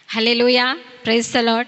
Hallelujah, praise the Lord.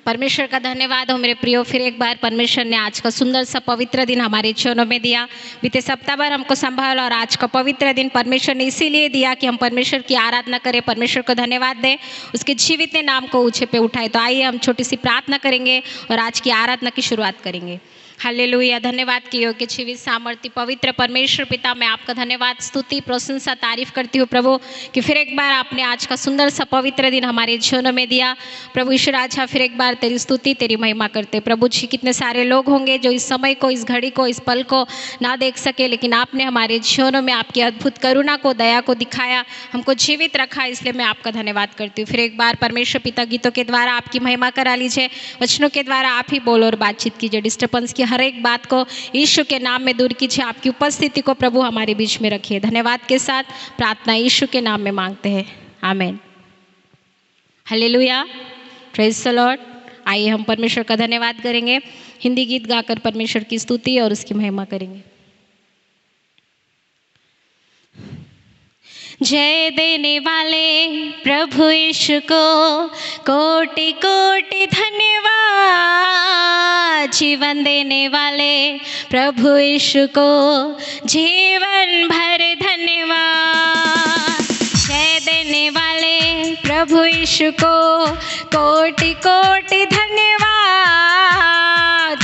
परमेश्वर का धन्यवाद हो मेरे प्रियो। फिर एक बार परमेश्वर ने आज का सुंदर सा पवित्र दिन हमारे जीवनों में दिया। बीते सप्ताह भर हमको संभाला और आज का पवित्र दिन परमेश्वर ने इसीलिए दिया कि हम परमेश्वर की आराधना करें, परमेश्वर को धन्यवाद दें, उसके जीवित नाम को ऊंचे पे उठाए। तो आइए हम छोटी सी प्रार्थना करेंगे और आज की आराधना की शुरुआत करेंगे। हालेलुया, धन्यवाद की योग्य जीवित सामर्थ्य पवित्र परमेश्वर पिता, मैं आपका धन्यवाद स्तुति प्रशंसा तारीफ करती हूँ प्रभु कि फिर एक बार आपने आज का सुंदर सा पवित्र दिन हमारे जीवनों में दिया। प्रभु ईश्वर आज फिर एक बार तेरी स्तुति तेरी महिमा करते। प्रभु जी, कितने सारे लोग होंगे जो इस समय को, इस घड़ी को, इस पल को ना देख सके, लेकिन आपने हमारे जीवनों में आपकी अद्भुत करुणा को, दया को दिखाया, हमको जीवित रखा, इसलिए मैं आपका धन्यवाद करती हूँ। फिर एक बार परमेश्वर पिता, गीतों के द्वारा आपकी महिमा करा लीजिए, वचनों के द्वारा आप ही बोलो और बातचीत कीजिए। डिस्टर्बेंस की हर एक बात को यीशु के नाम में दूर कीजिए। आपकी उपस्थिति को प्रभु हमारे बीच में रखिए। धन्यवाद के साथ प्रार्थना यीशु के नाम में मांगते हैं, आमीन। Hallelujah, praise the Lord. आइए हम परमेश्वर का धन्यवाद करेंगे, हिंदी गीत गाकर परमेश्वर की स्तुति और उसकी महिमा करेंगे। जय देने वाले प्रभु यीशु को कोटि कोटि धन्यवाद। जीवन देने वाले प्रभु यीशु को जीवन भर धन्यवाद। जय देने वाले प्रभु यीशु को कोटि कोटि धन्यवाद।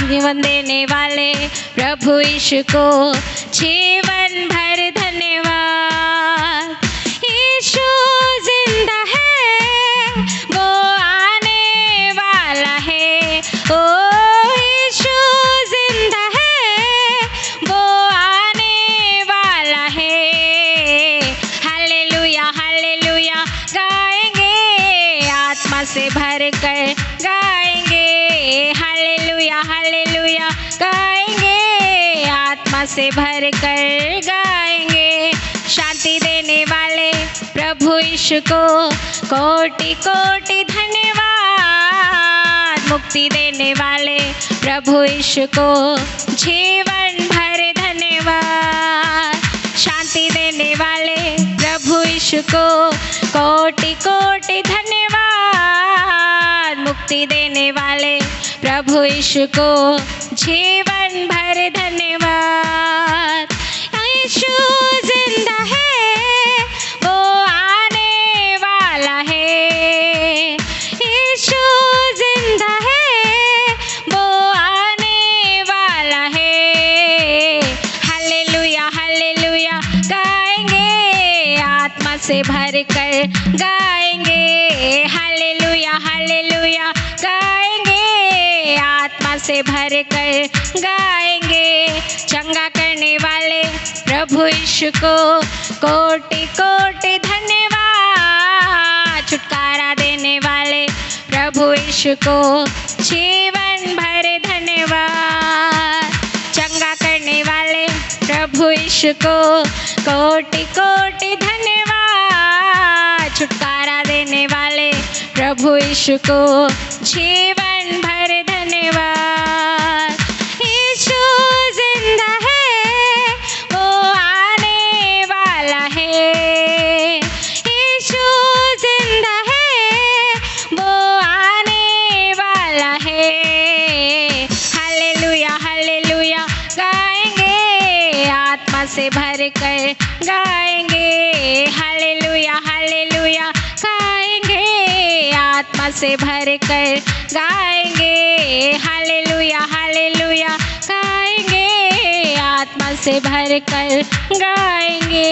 जीवन देने वाले प्रभु यीशु को जीवन भर धन्यवाद। यीशु जिंदा है, वो आने वाला है। ओ यीशु जिंदा है, वो आने वाला है। हालेलुया हालेलुया गाएंगे, आत्मा से भर कर गाएंगे। हालेलुया हालेलुया गाएंगे, आत्मा से भर कर गाएंगे। शांति देने वाले प्रभु यीशु को कोटि कोटि धन्यवाद। मुक्ति देने वाले प्रभु यीशु को जीवन भर धन्यवाद। शांति देने वाले प्रभु यीशु को कोटि कोटि धन्यवाद। मुक्ति देने वाले प्रभु यीशु को जीवन भर धन्यवाद। यीशु जिंदा है, वो आने वाला है। यीशु जिंदा है, वो आने वाला है। हालेलुया हालेलुया गाएंगे, आत्मा से भर कर गाएंगे। हालेलुया हालेलुया गाएंगे, आत्मा से भर कर गाएंगे। चंगा करने वाले प्रभु यीशु को कोटि कोटि धन्यवाद। छुटकारा देने वाले प्रभु यीशु को जीवन भर धन्यवाद। चंगा करने वाले प्रभु यीशु को कोटि कोटि धन्यवाद। छुटकारा देने वाले प्रभु यीशु को जीवन भर धन्यवाद। यीशु जिंदा है, वो आने वाला है। यीशु जिंदा है, वो आने वाला है। हालेलुया हालेलुया गाएंगे, आत्मा से भर कर गाएंगे। हालेलुया हालेलुया गाएंगे, आत्मा से भर कर गाएंगे। हालेलुया हालेलुया गाएंगे, आत्मा से भर कर गाएंगे।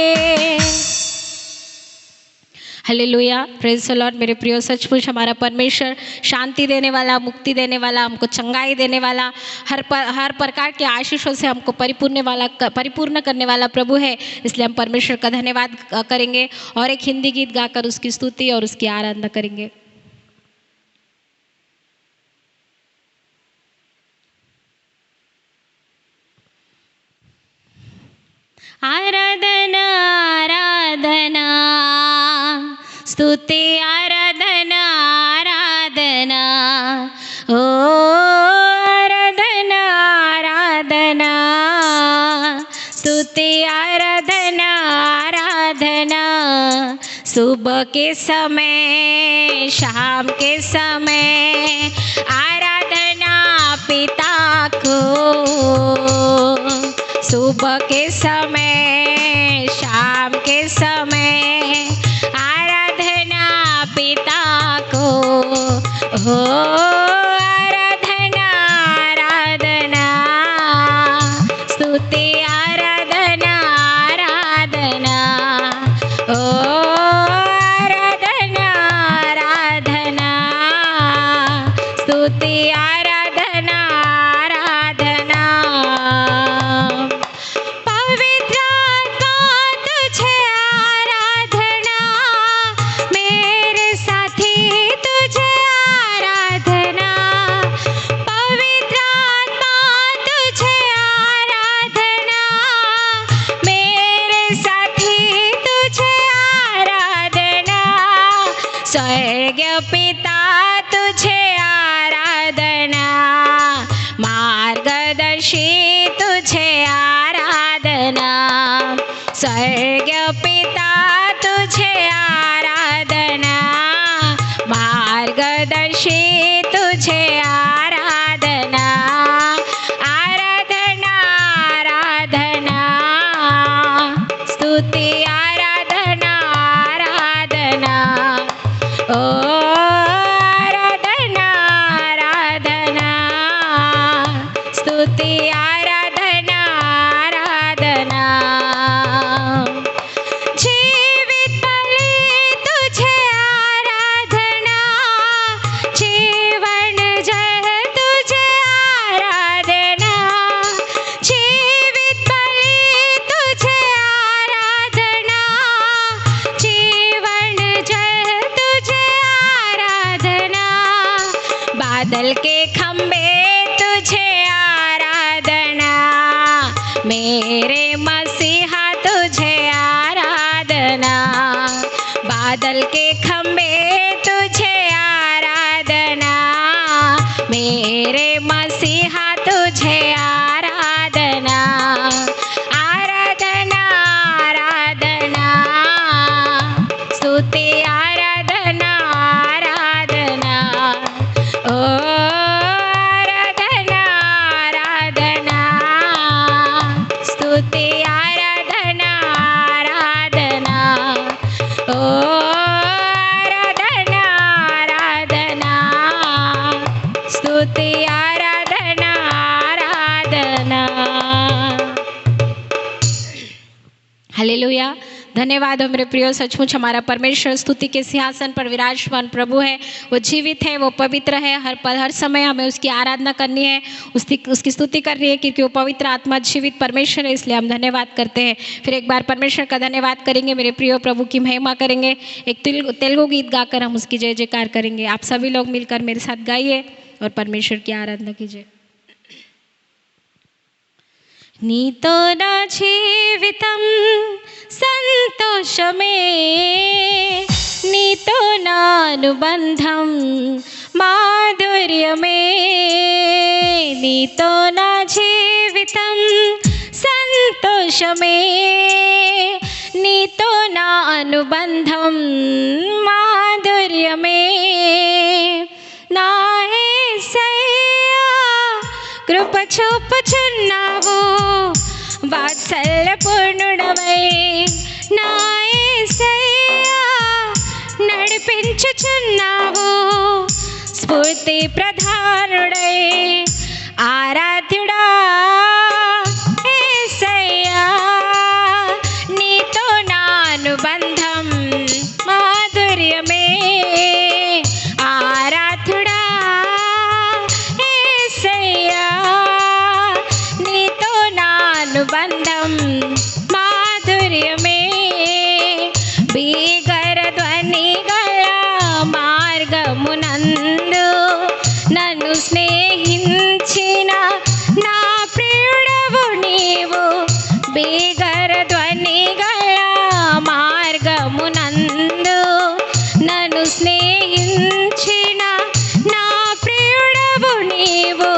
Hallelujah, praise the Lord. मेरे प्रियो, सचमुच हमारा परमेश्वर शांति देने वाला, मुक्ति देने वाला, हमको चंगाई देने वाला, हर प्रकार के आशीषों से हमको परिपूर्ण करने वाला प्रभु है। इसलिए हम परमेश्वर का धन्यवाद करेंगे और एक हिंदी गीत गाकर उसकी स्तुति और उसकी आराधना करेंगे। आराधना आराधना स्तुति आराधना आराधना, ओ आराधना आराधना स्तुति आराधना आराधना सुबह के समय शाम के समय आराधना पिता को, सुबह के समय शाम के समय आराधना पिता को हो। आराधना आराधना स्तुति आराधना आराधना ओ आराधना आराधना स्तुति आराधना आराधना। पवित्र आत्मा तुझे आराधना, मेरे साथी तुझे आराधना। पवित्र आत्मा तुझे आराधना, मेरे साथी तुझे आराधना। स्वर्गीय पिता तुझे आराधना, मार्गदर्शी तुझे आराधना। स्वर्गीय पिता तुझे आराधना, मार्गदर्शी तुझे आराधना। आराधना आराधना स्तुति आराधना आराधना ओ आराधना आराधना स्तुति आराधना आराधना। जीवित बलि तुझे आराधना, जीवन जल तुझे आराधना। जीवित बलि तुझे आराधना, जीवन जल तुझे आराधना। बादल के खंबे तुझे आराधना, मेरे मसीहा तुझे आराधना। बादल के खंबे तुझे आराधना, मेरे मसीहा तुझे आराधना। आराधना आराधना स्तुति आराधना आराधना ओ आराधना आराधना स्तुति आराधना आराधना ओ आराधना आराधना स्तुति आराधना आराधना। हालेलुया। धन्यवाद हो मेरे प्रियो। सचमुच हमारा परमेश्वर स्तुति के सिंहासन पर विराजमान प्रभु है। वो जीवित है, वो पवित्र है। हर पल हर समय हमें उसकी आराधना करनी है, उसकी स्तुति करनी है, क्योंकि वो पवित्र आत्मा जीवित परमेश्वर है। इसलिए हम धन्यवाद करते हैं। फिर एक बार परमेश्वर का धन्यवाद करेंगे मेरे प्रियो, प्रभु की महिमा करेंगे। एक तेलुगु गीत गाकर हम उसकी जय जयकार करेंगे। आप सभी लोग मिलकर मेरे साथ गाइए और परमेश्वर की आराधना कीजिए। నీతో నా జీవితం సంతోషమే, నీతో నా అనుబంధం మాధుర్యమే। నీతో నా జీవితం సంతోషమే, నీతో నా అనుబంధం మాధుర్యమే। నా యేసయ్యా కృప చూపుచున్నావు, వాత్సల్యపూర్ణుడవై నా యేసయ్యా నడిపించుచున్నావు। స్ఫూర్తి ప్రధానుడై ఆరాధ్యుడా యేసయ్యా, నీతో నా అనుబంధం మాధుర్యమే। ఆరాధ్యుడా యేసయ్యా, నీతో నా అనుబంధం మాధుర్యమే। భీకర ధ్వని గల మార్గమునందు నన్ను స్నేహించిన నా ప్రియుడవు నీవు। భీకర ధ్వని గల మార్గమునందు నన్ను స్నేహించిన నా ప్రియుడవు నీవు।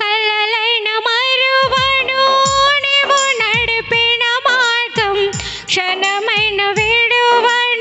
కలలైన మరువను నీవు నడిపిన మార్గం, క్షణమైన విడువను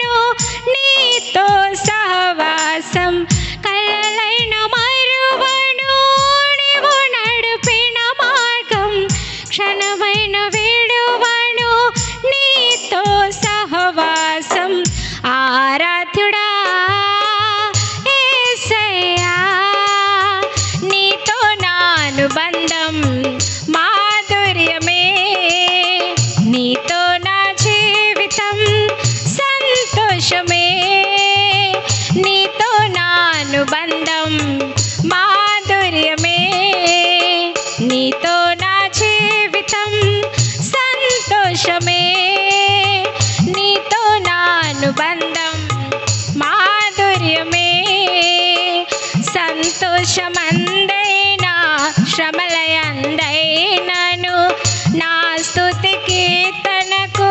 नानुबन्धं माधुर्यमे సంతోషమందైన శ్రమలయందైనను నా స్తుతి కీర్తనకు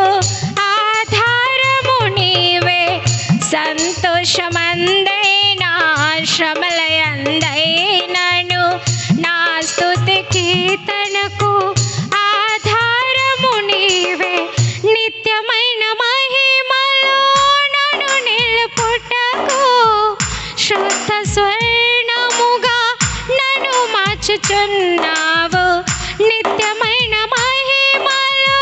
ఆధారము నీవే సంతోషమందైన శ్రమలయందైనను నా స్తుతి కీర్తనకు ఆధారము నీవే నిత్యమైన మహిమలో నన్ను నిలుపుటకు శుద్ధ స్వర్ణముగా నన్ను మార్చుచున్నావు నిత్యమైన మహిమలో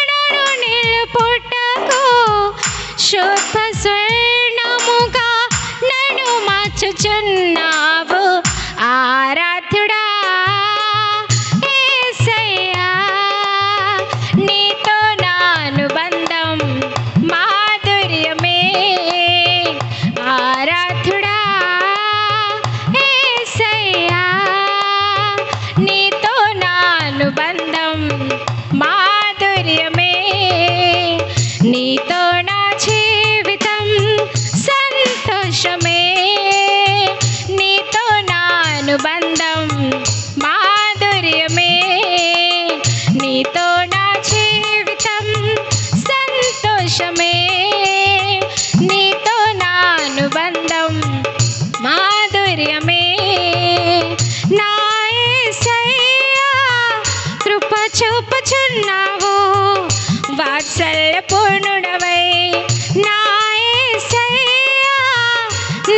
నన్ను నిలుపుటకు శుద్ధ స్వర్ణముగా నన్ను మార్చుచున్నావు ఆరాధ్యుడా యేసయ్యా నీతో నా అనుబంధం మాధుర్యమే ఆరాధ్యుడా యేసయ్యా నీతో నా అనుబంధం మాధుర్యమే నీతో నా జీవితం సంతోషమే నీతో నా అనుబంధం మాధుర్యమే నీతో నా జీవితం సంతోషమే నీతో నా అనుబంధం మాధుర్యమే నా యేసయ్యా కృప చూపుచున్నావు వాత్సల్యపూర్ణుడవై నా యేసయ్యా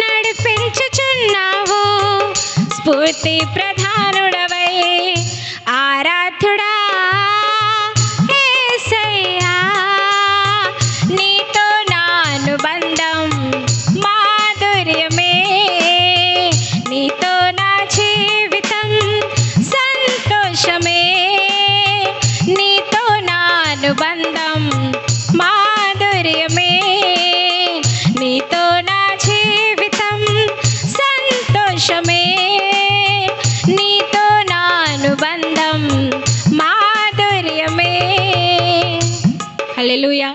నడిపించుచున్నావు స్ఫూర్తి ప్రధానుడవై ఆరాధ్యుడా యేసయ్యా నీతో నా అనుబంధం మాధుర్యమే నీతో నా జీవితం సంతోషమే నీతో నా అనుబంధం మాధుర్యమే నీతో నా జీవితం సంతోషమే నీతో నా అనుబంధం మాధुर्यमे हालेलुया।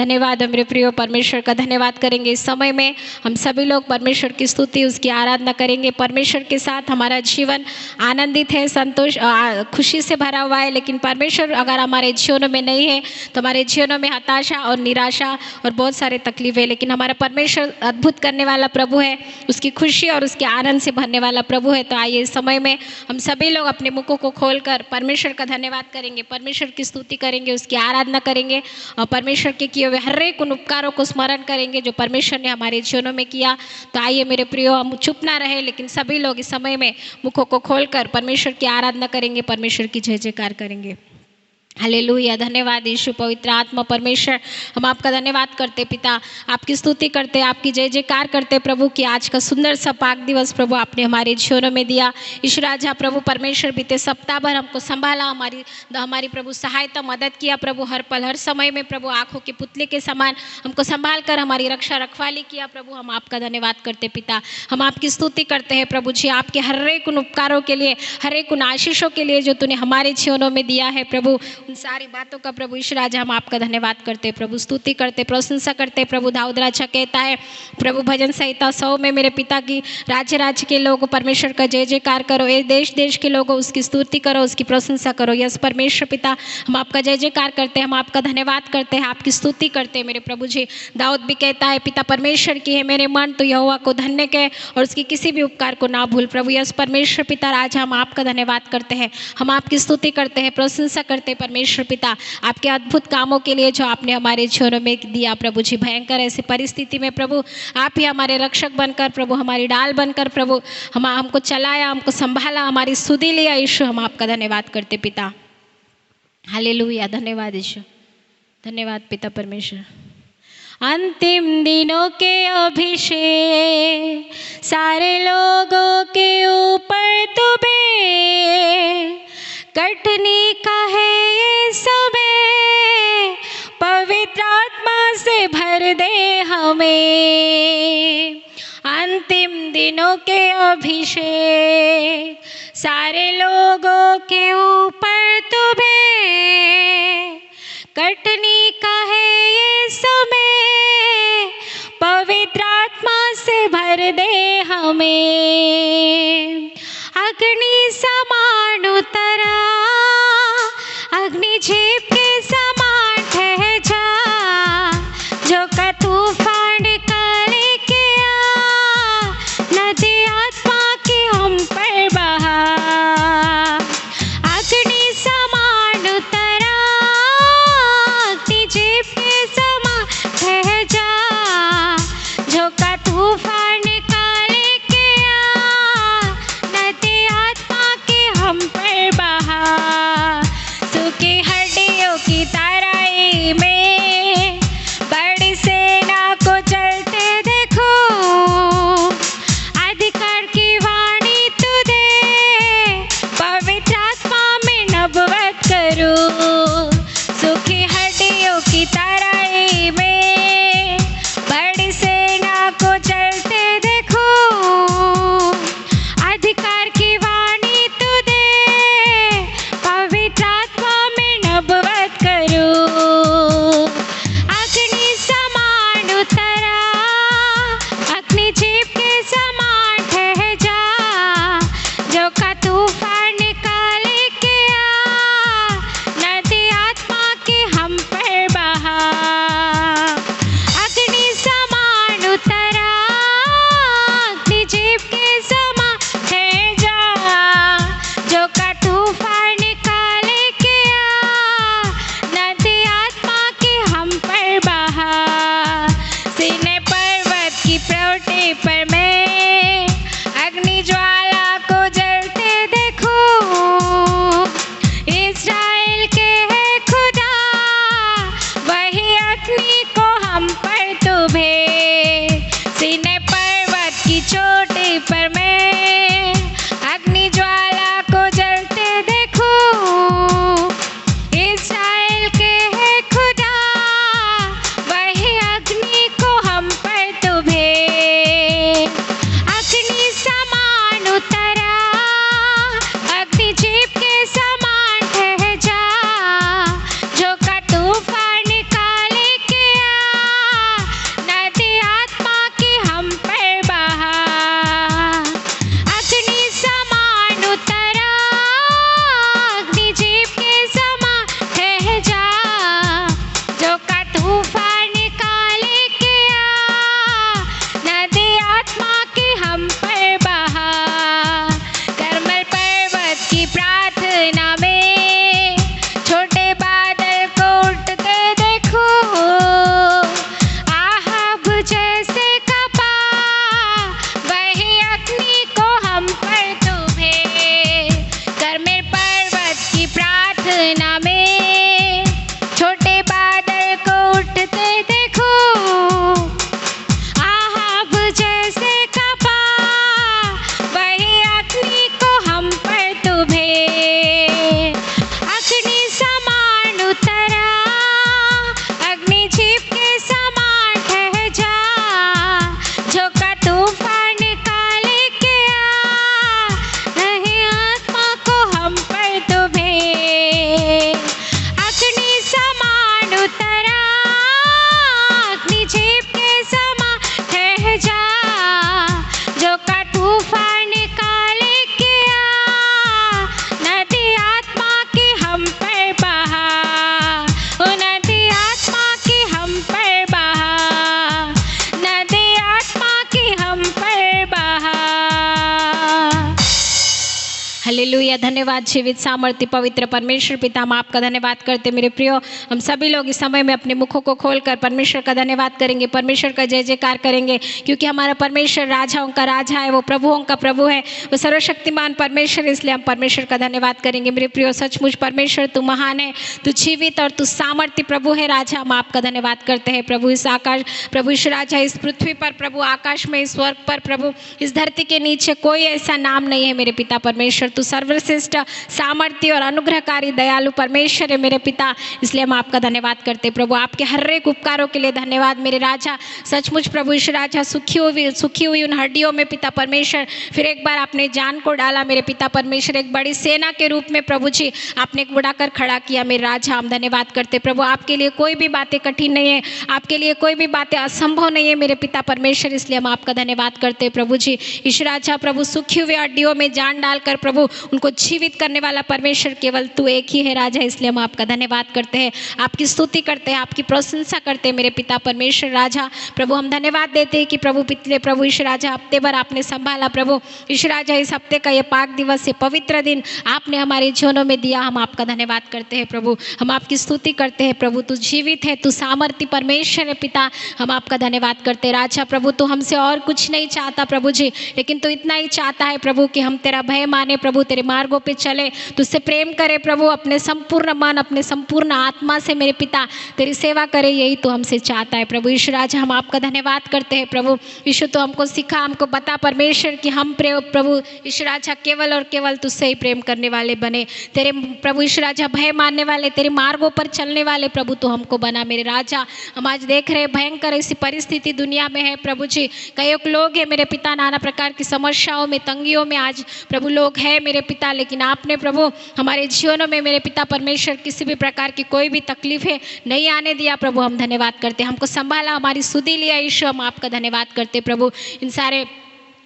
धन्यवाद मेरे प्रिय परमेश्वर का धन्यवाद करेंगे। इस समय में हम सभी लोग परमेश्वर की स्तुति उसकी आराधना करेंगे। परमेश्वर के साथ हमारा जीवन आनंदित है, संतोष खुशी से भरा हुआ है। लेकिन परमेश्वर अगर हमारे जीवनों में नहीं है तो हमारे जीवनों में हताशा और निराशा और बहुत सारे तकलीफें। लेकिन हमारा परमेश्वर अद्भुत करने वाला प्रभु है, उसकी खुशी और उसके आनंद से भरने वाला प्रभु है। तो आइए इस समय में हम सभी लोग अपने मुखों को खोलकर परमेश्वर का धन्यवाद करेंगे, परमेश्वर की स्तुति करेंगे, उसकी आराधना करेंगे और परमेश्वर के किए हुए हर एक उन उपकारों को स्मरण करेंगे जो परमेश्वर ने हमारे जीवनों में किया। तो आइए मेरे प्रियो, हम चुप ना रहे, लेकिन सभी लोग इस समय में मुखों को खोलकर परमेश्वर की आराधना करेंगे, परमेश्वर की जय जयकार करेंगे। हालेलुया। धन्यवाद यीशु पवित्र आत्मा परमेश्वर, हम आपका धन्यवाद करते पिता, आपकी स्तुति करते, आपकी जय जयकार करते प्रभु कि आज का सुंदर सा पाक दिवस प्रभु आपने हमारे जीवनों में दिया। ईश्वर राजा प्रभु परमेश्वर बीते सप्ताह भर हमको संभाला, हमारी प्रभु सहायता मदद किया प्रभु, हर पल हर समय में प्रभु आँखों के पुतले के समान हमको संभाल कर हमारी रक्षा रखवाली किया प्रभु। हम आपका धन्यवाद करते पिता, हम आपकी स्तुति करते हैं प्रभु जी, आपके हर एक उन उपकारों के लिए, हर एक उन आशीषों के लिए जो तूने हमारे जीवनों में दिया है प्रभु, उन सारी बातों का प्रभु ईश्वर राजा हम आपका धन्यवाद करते प्रभु, स्तुति करते, प्रशंसा करते प्रभु। दाऊद राजा कहता है प्रभु भजन संहिता 100 में, मेरे पिता की राज्य के लोगों परमेश्वर का जय जयकार करो, ये देश देश के लोगों उसकी स्तुति करो, उसकी प्रशंसा करो। यस परमेश्वर पिता, हम आपका जय जयकार करते हैं, हम आपका धन्यवाद करते हैं, आपकी स्तुति करते हैं मेरे प्रभु जी। दाऊद भी कहता है पिता परमेश्वर की है मेरे मन, तो यहोवा को धन्य कहे और उसकी किसी भी उपकार को ना भूल प्रभु। यस परमेश्वर पिता राजा, हम आपका धन्यवाद करते हैं, हम आपकी स्तुति करते हैं, प्रशंसा करते हैं परमेश्वर पिता, आपके अद्भुत कामों के लिए जो आपने हमारे जीवनों में दिया प्रभु जी। भयंकर ऐसी परिस्थिति में प्रभु आप ही हमारे रक्षक बनकर प्रभु, हमारी डाल बनकर प्रभु हमको चलाया, हमको संभाला, हमारी सुधि लिया यीशु, हम आपका धन्यवाद करते पिता। हालेलुया। धन्यवाद यीशु, धन्यवाद पिता परमेश्वर। अंतिम दिनों के अभिषेक सारे लोगों के ऊपर तुम्हें, कटनी का है ये समय, पवित्र आत्मा से भर दे हमें। अंतिम दिनों के अभिषेक सारे लोगों के ऊपर तुम्हें, कटनी का है ये समय, कर दे हमें। अग्नि समान उतरा, अग्नि झेप के समान ठह जा, जो का तूफान निकाले के आ, नदी आत्मा की हम पर बहा। अग्नि समान उतरा, अग्नि झेप के समान ठह जा, जो का तूफान निकाले के आ, नदी आत्मा की हम पर बहा। सूखी हड्डियों की तराई में बड़ी सेना को चलते देखो, अधिकार की वाणी तू दे, पवित्र आत्मा में नबूवत करूं। सूखी हड्डियों की तराई में बड़ी सेना को चलते देखो, अधिकार की वाणी तू दे, पवित्र आत्मा में नबूवत करूं। अग्नि समान उतरा, अग्नि झेप के समान ठह जा, जो का तूफान निकाले के आ, नदी आत्मा की हम पर बहा। अग्नि समान उतरा, अग्नि झेप के समान ठह जा, जो का तूफान निकाले के आ, नदी आत्मा की हम पर बहा। सीने पर्वत की चोटी पर मैं अग्नि ज्वाला को जलते देखूं। इस्राएल के है खुदा, वही अग्नि को हम पर तू भेज। सीने पर्वत की चोटी पर मैं अग्नि ज्वाला को जलते देखूं। इस्राएल के है खुदा, वही अग्नि को हम पर तू भेज। अग्नि समान उतरा, अग्नि झेप के समान ठह जा, जो का तूफान निकाले के आ, नदी आत्मा की हम पर बहा। अग्नि समान उतरा, अग्नि झेप के समान ठह जा, जो का तूफान निकाले के आ, नदी आत्मा की हम पर बहा। करमल पर्वत की प्रार्थना में छोटे बादल को उठते देखो, आहाब जैसे कपा, वही अग्नि को हम पर तू भेज। करमल पर्वत की प्रार्थना में छोटे बादल को उठते देखो, आहाब जैसे कपा, वही अग्नि को हम पर तू भेज। अग्नि समान उतरा, अग्नि झेप के समान ठह जा, जो का तूफान निकाले के आ, नहीं आत्मा को हम पर तू भेज। अग्नि समान उतरा, अग्नि झेप के समान ठह जा, जो का तूफान निकाले के आ, नदी आत्मा की हम पर बहा। ओ नदी आत्मा की हम पर बहा, नदी आत्मा की हम पर बहा। हालेलुया। धन्यवाद जीवित सामर्थ्य पवित्र परमेश्वर पिता, हम आपका धन्यवाद करते मेरे प्रियो। हम सभी लोग इस समय में अपने मुखों को खोलकर परमेश्वर का धन्यवाद करेंगे, परमेश्वर का जय जयकार करेंगे, क्योंकि हमारा परमेश्वर राजाओं का राजा है, वो प्रभुओं का प्रभु है, वो सर्वशक्तिमान परमेश्वर, इसलिए हम परमेश्वर का धन्यवाद करेंगे मेरे प्रियो। सचमुच परमेश्वर तू महान है, तू जीवित और तू सामर्थ्य प्रभु है राजा। हम आपका धन्यवाद करते हैं प्रभु। इस आकाश प्रभु इस राजा, इस पृथ्वी पर प्रभु, आकाश में, इस स्वर्ग पर प्रभु, इस धरती के नीचे कोई ऐसा नाम नहीं है मेरे पिता परमेश्वर। तू सर्वश्रेष्ठ सामर्थ्य और अनुग्रहकारी दयालु परमेश्वर है मेरे पिता, इसलिए हम आपका धन्यवाद करते हैं प्रभु। आपके हर एक उपकारों के लिए धन्यवाद मेरे राजा। सचमुच प्रभु ईश्वर राजा, सुखी हुई उन हड्डियों में पिता परमेश्वर फिर एक बार आपने जान को डाला मेरे पिता परमेश्वर। एक बड़ी सेना के रूप में प्रभु जी आपने बुढ़ाकर खड़ा किया मेरे राजा। हम धन्यवाद करते प्रभु। आपके लिए कोई भी बातें कठिन नहीं है, आपके लिए कोई भी बातें असंभव नहीं है मेरे पिता परमेश्वर, इसलिए हम आपका धन्यवाद करते हैं प्रभु जी। ईश्वर राजा प्रभु, सुखी हुए हड्डियों में जान डालकर प्रभु उनको जीवित करने वाला परमेश्वर केवल तू एक ही है राजा, इसलिए हम आपका धन्यवाद करते हैं, आपकी स्तुति करते हैं, आपकी प्रशंसा करते हैं मेरे पिता परमेश्वर राजा। प्रभु हम धन्यवाद देते हैं कि प्रभु पिछले प्रभु ईश्वर राजा हफ्ते भर आपने संभाला प्रभु ईश्वर राजा। इस हफ्ते का ये पाक दिवस, ये पवित्र दिन आपने हमारे जीवनों में दिया, हम आपका धन्यवाद करते हैं प्रभु। हम आपकी स्तुति करते हैं प्रभु, तू जीवित है, तू सामर्थ्य परमेश्वर है पिता, हम आपका धन्यवाद करते हैं राजा। प्रभु तू हमसे और कुछ नहीं चाहता प्रभु जी, लेकिन तू इतना ही चाहता है प्रभु कि हम तेरा भय माने प्रभु, तेरे मार्गों पे चले, तुझसे प्रेम करे प्रभु, अपने संपूर्ण मन अपने संपूर्ण आत्मा से मेरे पिता तेरी सेवा करे, यही तो हमसे चाहता है प्रभु ईश्वर राजा। हम आपका धन्यवाद करते हैं प्रभु ईश्वर, तो हमको सिखा, हमको बता परमेश्वर कि हम प्रभु ईश्वर राजा केवल और केवल तुझसे ही प्रेम करने वाले बने, तेरे प्रभु ईश्वर राजा भय मानने वाले, तेरे मार्गों पर चलने वाले प्रभु तो हमको बना मेरे राजा। हम आज देख रहे भयंकर ऐसी परिस्थिति दुनिया में है प्रभु जी, कई लोग हैं मेरे पिता नाना प्रकार की समस्याओं में, तंगियों में आज प्रभु लोग हैं मेरे पिता, लेकिन आपने प्रभु हमारे जीवनों में मेरे पिता परमेश्वर किसी भी प्रकार की कोई भी तकलीफ है नहीं आने दिया प्रभु। हम धन्यवाद करते, हमको संभाला, हमारी सुधि लिया ईश्वर, हम आपका धन्यवाद करते प्रभु। इन सारे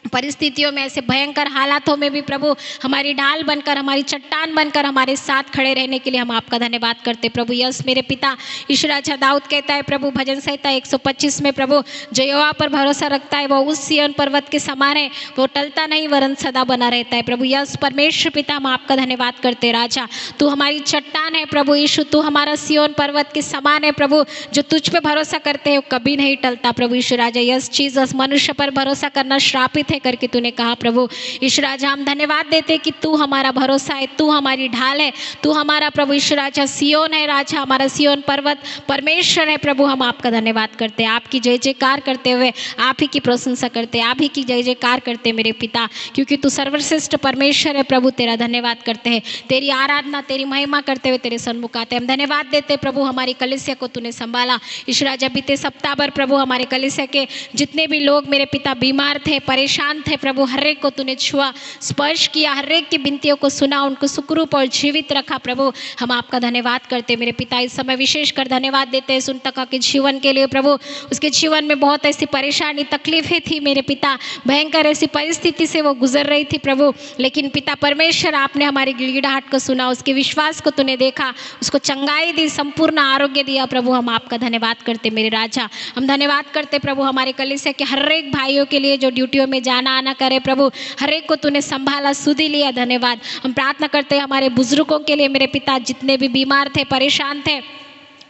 परिस्थितियों में, ऐसे भयंकर हालातों में भी प्रभु हमारी ढाल बनकर, हमारी चट्टान बनकर हमारे साथ खड़े रहने के लिए हम आपका धन्यवाद करते प्रभु। यस मेरे पिता ईश्वर राजा, दाऊद कहता है प्रभु भजन संहिता 125 में प्रभु, जो यहोवा पर भरोसा रखता है वो उस सिय्योन पर्वत के समान है, वो टलता नहीं वरन सदा बना रहता है प्रभु। यस परमेश्वर पिता, हम आपका धन्यवाद करते राजा, तू हमारी चट्टान है प्रभु यीशु, तू हमारा सिय्योन पर्वत के समान है प्रभु, जो तुझ पे भरोसा करते हैं वो कभी नहीं टलता प्रभु ईश्वर राजा। यस जीसस, मनुष्य पर भरोसा करना श्रापित है करके तूने कहा प्रभु ईश्वर राजा। हम धन्यवाद देते कि तू हमारा भरोसा है, तू हमारी ढाल है, तू हमारा प्रभु ईश्वर राजा सिय्योन है राजा, हमारा सिय्योन पर्वत परमेश्वर है प्रभु। हम आपका धन्यवाद करते हैं, आपकी जय जयकार करते हुए आप ही की प्रशंसा करते, आप ही की जय जयकार करते मेरे पिता, क्योंकि तू सर्वश्रेष्ठ परमेश्वर है प्रभु। तेरा धन्यवाद करते हैं, तेरी आराधना तेरी महिमा करते हुए तेरे सन्मुख आते हैं। हम धन्यवाद देते प्रभु, हमारी कलीसिया को तूने संभाला ईश्वर राजा। बीते सप्ताह भर प्रभु हमारे कलीसिया के जितने भी लोग मेरे पिता बीमार थे, परेशान थे प्रभु, हर एक को तूने छुआ, स्पर्श किया, हर एक की विनतियों को सुना, उनको सुखरूप और जीवित रखा प्रभु। हम आपका धन्यवाद करते मेरे पिता। इस समय विशेषकर धन्यवाद देते हैं सुनतका के जीवन के लिए प्रभु। उसके जीवन में बहुत ऐसी परेशानी तकलीफें थी मेरे पिता, भयंकर ऐसी परिस्थिति से वो गुजर रही थी प्रभु, लेकिन पिता परमेश्वर आपने हमारी गिड़गिड़ाहट को सुना, उसके विश्वास को तूने देखा, उसको चंगाई दी, संपूर्ण आरोग्य दिया प्रभु। हम आपका धन्यवाद करते मेरे राजा। हम धन्यवाद करते प्रभु हमारे कलीसिया के हर एक भाइयों के लिए जो ड्यूटियों में जाना आना करे प्रभु, हर एक को तूने संभाला, सुधि लिया, धन्यवाद। हम प्रार्थना करते हैं हमारे बुजुर्गों के लिए मेरे पिता, जितने भी बीमार थे, परेशान थे,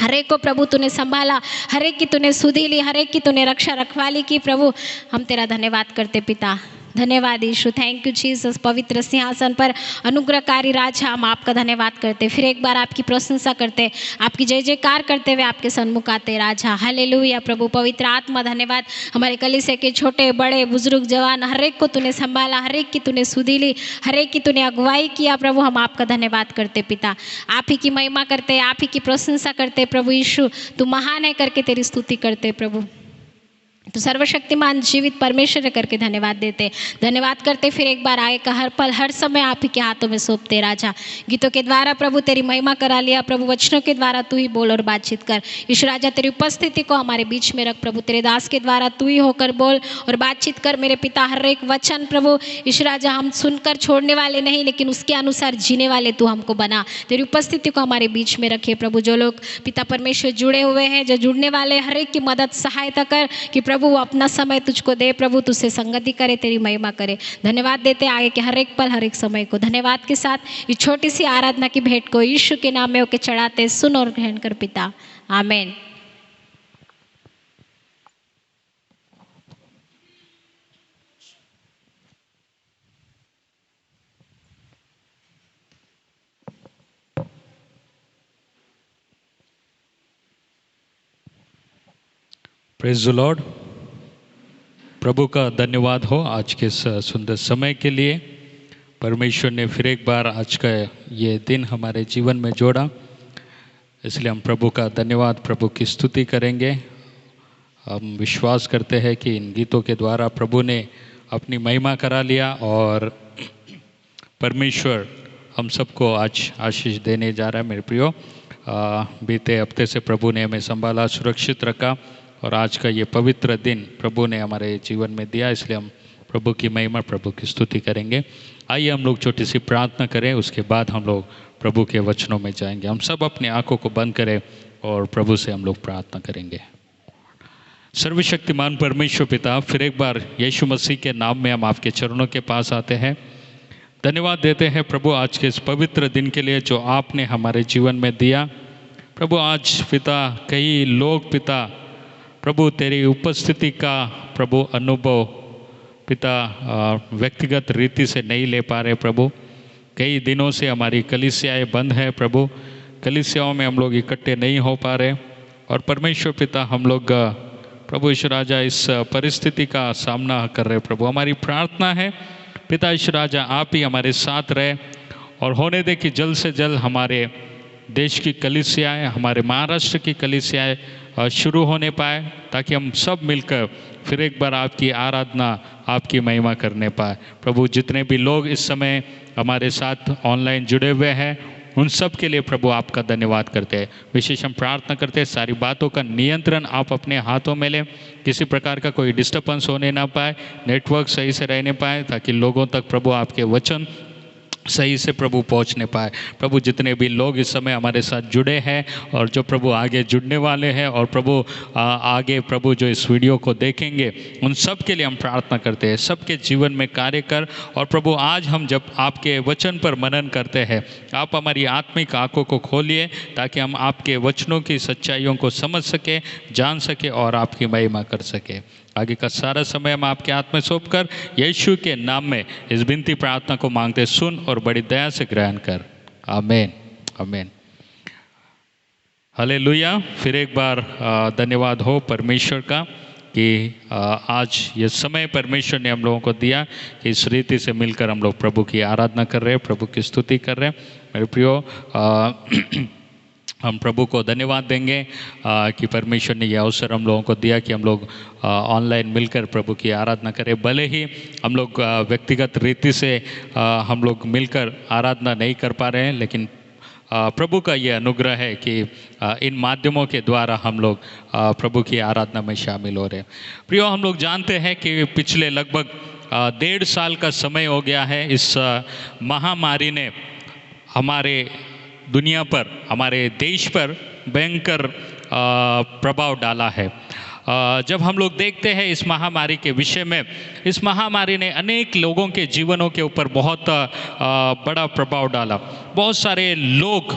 हर एक को प्रभु तूने संभाला, हर एक की तूने सुधि ली, हर एक की तूने रक्षा रखवाली की प्रभु। हम तेरा धन्यवाद करते पिता, धन्यवाद यीशु, थैंक यू जीसस। पवित्र सिंहासन पर अनुग्रहकारी राजा, हम आपका धन्यवाद करते, फिर एक बार आपकी प्रशंसा करते, आपकी जय जयकार करते हुए आपके सन्मुख आते राजा। हालेलुया प्रभु। पवित्र आत्मा धन्यवाद, हमारे कलीसिया के छोटे बड़े बुजुर्ग जवान, हर एक को तूने संभाला, हर एक की तूने सुधि ली, हर एक की तूने अगुवाई किया प्रभु। हम आपका धन्यवाद करते पिता, आप ही की महिमा करते, आप ही की प्रशंसा करते प्रभु यीशु। तू महान है करके तेरी स्तुति करते प्रभु, तो सर्वशक्तिमान जीवित परमेश्वर करके धन्यवाद देते, धन्यवाद करते। फिर एक बार आए का हर पल हर समय आप ही के हाथों में सौंपते राजा। गीतों के द्वारा प्रभु तेरी महिमा करा लिया प्रभु, वचनों के द्वारा तू ही बोल और बातचीत कर ईश्वर राजा। तेरी उपस्थिति को हमारे बीच में रख प्रभु, तेरे दास के द्वारा तू ही होकर बोल और बातचीत कर मेरे पिता। हर एक वचन प्रभु ईश्वर राजा हम सुनकर छोड़ने वाले नहीं, लेकिन उसके अनुसार जीने वाले तू हमको बना। तेरी उपस्थिति को हमारे बीच में रखे प्रभु। जो लोग पिता परमेश्वर जुड़े हुए हैं, जो जुड़ने वाले, हर एक की मदद सहायता कर कि प्रभु वो अपना समय तुझको दे प्रभु, तुझसे संगति करे, तेरी महिमा करे। धन्यवाद देते आगे के हर एक पल हर एक समय को धन्यवाद के साथ इस छोटी सी आराधना की भेंट को यीशु के नाम में होके चढ़ाते, सुन और ग्रहण कर पिता, आमीन। Praise the Lord. प्रभु का धन्यवाद हो आज के सुंदर समय के लिए। परमेश्वर ने फिर एक बार आज का ये दिन हमारे जीवन में जोड़ा, इसलिए हम प्रभु का धन्यवाद, प्रभु की स्तुति करेंगे। हम विश्वास करते हैं कि इन गीतों के द्वारा प्रभु ने अपनी महिमा करा लिया और परमेश्वर हम सबको आज आशीष देने जा रहा है। मेरे प्रियो, बीते हफ्ते से प्रभु ने हमें संभाला, सुरक्षित रखा और आज का ये पवित्र दिन प्रभु ने हमारे जीवन में दिया, इसलिए हम प्रभु की महिमा, प्रभु की स्तुति करेंगे। आइए हम लोग छोटी सी प्रार्थना करें, उसके बाद हम लोग प्रभु के वचनों में जाएंगे। हम सब अपनी आंखों को बंद करें और प्रभु से हम लोग प्रार्थना करेंगे। सर्वशक्तिमान परमेश्वर पिता, फिर एक बार यीशु मसीह के नाम में हम आपके चरणों के पास आते हैं। धन्यवाद देते हैं प्रभु आज के इस पवित्र दिन के लिए जो आपने हमारे जीवन में दिया। प्रभु आज पिता कई लोग पिता प्रभु तेरी उपस्थिति का प्रभु अनुभव पिता व्यक्तिगत रीति से नहीं ले पा रहे प्रभु। कई दिनों से हमारी कलीसियाएं बंद है प्रभु, कलीसियाओं में हम लोग इकट्ठे नहीं हो पा रहे और परमेश्वर पिता हम लोग प्रभु ईश्वर राजा इस परिस्थिति का सामना कर रहे प्रभु। हमारी प्रार्थना है पिता ईश्वर राजा आप ही हमारे साथ रहे और होने दे कि जल्द से जल्द हमारे देश की कलीसियाएं, हमारे महाराष्ट्र की कलीसियाएं शुरू होने पाए, ताकि हम सब मिलकर फिर एक बार आपकी आराधना, आपकी महिमा करने पाए। प्रभु जितने भी लोग इस समय हमारे साथ ऑनलाइन जुड़े हुए हैं उन सब के लिए प्रभु आपका धन्यवाद करते हैं। विशेष हम प्रार्थना करते हैं सारी बातों का नियंत्रण आप अपने हाथों में लें, किसी प्रकार का कोई डिस्टर्बेंस होने ना पाए, नेटवर्क सही से रहने पाए, ताकि लोगों तक प्रभु आपके वचन सही से प्रभु पहुंचने पाए। प्रभु जितने भी लोग इस समय हमारे साथ जुड़े हैं और जो प्रभु आगे जुड़ने वाले हैं और प्रभु आगे प्रभु जो इस वीडियो को देखेंगे उन सब के लिए हम प्रार्थना करते हैं, सबके जीवन में कार्य कर। और प्रभु आज हम जब आपके वचन पर मनन करते हैं, आप हमारी आत्मिक आंखों को खोलिए ताकि हम आपके वचनों की सच्चाइयों को समझ सके, जान सके और आपकी महिमा कर सके। आगे का सारा समय हम आपके हाथ में सौंप कर यीशु के नाम में इस विनती प्रार्थना को मांगते, सुन और बड़ी दया से ग्रहण कर। आमीन, आमीन, हालेलुया। फिर एक बार धन्यवाद हो परमेश्वर का कि आज ये समय परमेश्वर ने हम लोगों को दिया कि इस रीति से मिलकर हम लोग प्रभु की आराधना कर रहे हैं, प्रभु की स्तुति कर रहे हैं। मेरे प्रियो, हम प्रभु को धन्यवाद देंगे कि परमेश्वर ने यह अवसर हम लोगों को दिया कि हम लोग ऑनलाइन मिलकर प्रभु की आराधना करें। भले ही हम लोग व्यक्तिगत रीति से हम लोग मिलकर आराधना नहीं कर पा रहे हैं, लेकिन प्रभु का ये अनुग्रह है कि इन माध्यमों के द्वारा हम लोग प्रभु की आराधना में शामिल हो रहे हैं। प्रियो, हम लोग जानते हैं कि पिछले लगभग 1.5 साल का समय हो गया है इस महामारी ने हमारे दुनिया पर, हमारे देश पर भयंकर प्रभाव डाला है। जब हम लोग देखते हैं इस महामारी के विषय में, इस महामारी ने अनेक लोगों के जीवनों के ऊपर बहुत बड़ा प्रभाव डाला। बहुत सारे लोग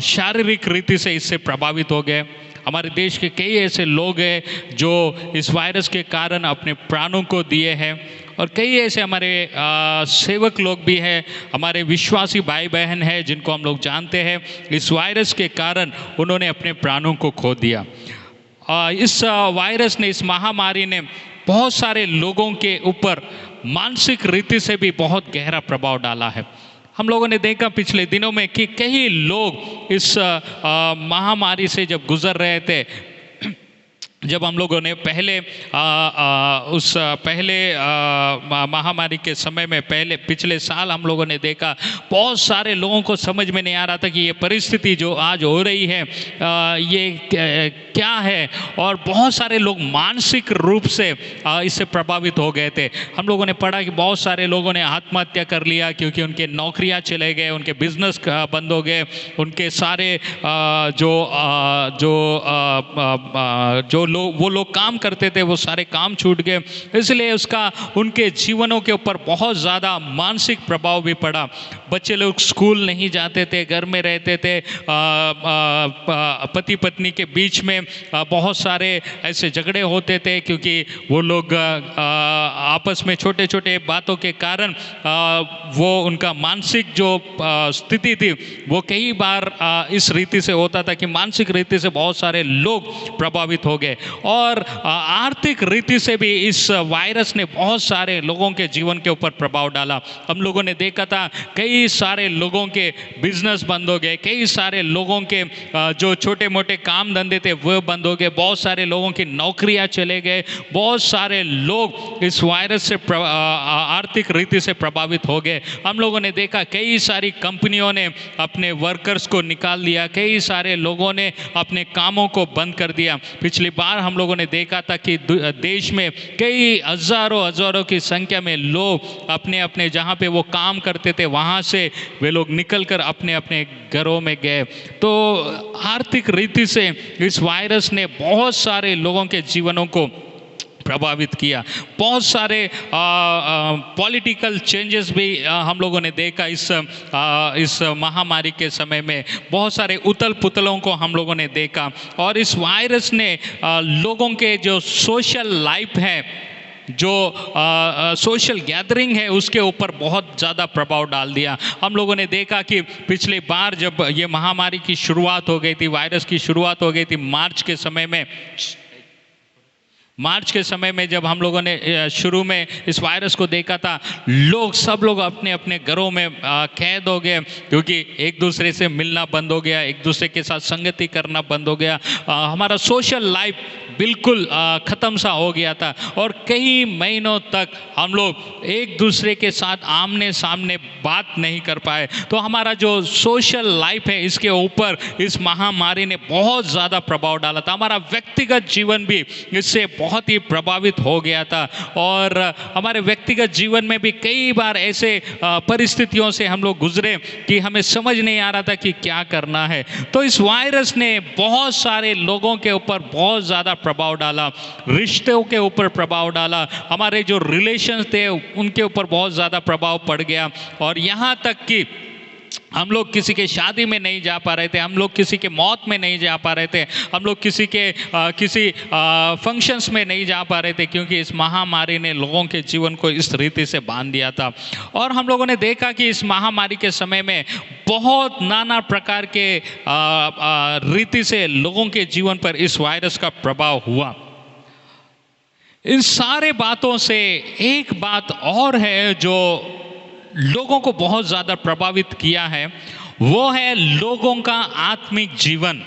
शारीरिक रीति से इससे प्रभावित हो गए। हमारे देश के कई ऐसे लोग हैं जो इस वायरस के कारण अपने प्राणों को दिए हैं और कई ऐसे हमारे सेवक लोग भी हैं, हमारे विश्वासी भाई बहन हैं जिनको हम लोग जानते हैं इस वायरस के कारण उन्होंने अपने प्राणों को खो दिया। इस वायरस ने, इस महामारी ने बहुत सारे लोगों के ऊपर मानसिक रीति से भी बहुत गहरा प्रभाव डाला है। हम लोगों ने देखा पिछले दिनों में कि कई लोग इस महामारी से जब गुजर रहे थे, जब हम लोगों ने पहले उस पहले महामारी के समय में पिछले साल हम लोगों ने देखा बहुत सारे लोगों को समझ में नहीं आ रहा था कि ये परिस्थिति जो आज हो रही है ये क्या है, और बहुत सारे लोग मानसिक रूप से इससे प्रभावित हो गए थे। हम लोगों ने पढ़ा कि बहुत सारे लोगों ने आत्महत्या कर लिया क्योंकि उनके नौकरियां चले गए, उनके बिजनेस बंद हो गए, उनके सारे जो वो लोग काम करते थे वो सारे काम छूट गए। इसलिए उसका उनके जीवनों के ऊपर बहुत ज़्यादा मानसिक प्रभाव भी पड़ा। बच्चे लोग स्कूल नहीं जाते थे, घर में रहते थे। पति पत्नी के बीच में बहुत सारे ऐसे झगड़े होते थे क्योंकि वो लोग आपस में छोटे छोटे बातों के कारण वो उनका मानसिक जो स्थिति थी वो कई बार इस रीति से होता था कि मानसिक रीति से बहुत सारे लोग प्रभावित हो गए। और आर्थिक रीति से भी इस वायरस ने बहुत सारे लोगों के जीवन के ऊपर प्रभाव डाला। हम लोगों ने देखा था कई सारे लोगों के बिजनेस बंद हो गए, कई सारे लोगों के जो छोटे मोटे काम धंधे थे वो बंद हो गए, बहुत सारे लोगों की नौकरियां चले गए, बहुत सारे लोग इस वायरस से आर्थिक रीति से प्रभावित हो गए। हम लोगों ने देखा कई सारी कंपनियों ने अपने वर्कर्स को निकाल दिया, कई सारे लोगों ने अपने कामों को बंद कर दिया। पिछली बार हम लोगों ने देखा था कि देश में कई हजारों की संख्या में लोग अपने अपने जहाँ पे वो काम करते थे वहाँ से वे लोग निकल कर अपने अपने घरों में गए। तो आर्थिक रीति से इस वायरस ने बहुत सारे लोगों के जीवनों को प्रभावित किया। बहुत सारे पॉलिटिकल चेंजेस भी हम लोगों ने देखा इस महामारी के समय में। बहुत सारे उथल पुथलों को हम लोगों ने देखा और इस वायरस ने लोगों के जो सोशल लाइफ है, जो सोशल गैदरिंग है, उसके ऊपर बहुत ज़्यादा प्रभाव डाल दिया। हम लोगों ने देखा कि पिछली बार जब ये महामारी की शुरुआत हो गई थी, वायरस की शुरुआत हो गई थी मार्च के समय में जब हम लोगों ने शुरू में इस वायरस को देखा था, सब लोग अपने अपने घरों में कैद हो गए, क्योंकि एक दूसरे से मिलना बंद हो गया, एक दूसरे के साथ संगति करना बंद हो गया। हमारा सोशल लाइफ बिल्कुल ख़त्म सा हो गया था और कई महीनों तक हम लोग एक दूसरे के साथ आमने सामने बात नहीं कर पाए। तो हमारा जो सोशल लाइफ है, इसके ऊपर इस महामारी ने बहुत ज़्यादा प्रभाव डाला था। हमारा व्यक्तिगत जीवन भी इससे बहुत ही प्रभावित हो गया था और हमारे व्यक्तिगत जीवन में भी कई बार ऐसे परिस्थितियों से हम लोग गुजरे कि हमें समझ नहीं आ रहा था कि क्या करना है। तो इस वायरस ने बहुत सारे लोगों के ऊपर बहुत ज़्यादा प्रभाव डाला, रिश्तों के ऊपर प्रभाव डाला, हमारे जो रिलेशंस थे उनके ऊपर बहुत ज़्यादा प्रभाव पड़ गया और यहाँ तक कि हम लोग किसी के शादी में नहीं जा पा रहे थे, हम लोग किसी के मौत में नहीं जा पा रहे थे, हम लोग किसी फंक्शंस में नहीं जा पा रहे थे, क्योंकि इस महामारी ने लोगों के जीवन को इस रीति से बांध दिया था। और हम लोगों ने देखा कि इस महामारी के समय में बहुत नाना प्रकार के रीति से लोगों के जीवन पर इस वायरस का प्रभाव हुआ। इन सारे बातों से एक बात और है जो लोगों को बहुत ज़्यादा प्रभावित किया है, वो है लोगों का आत्मिक जीवन।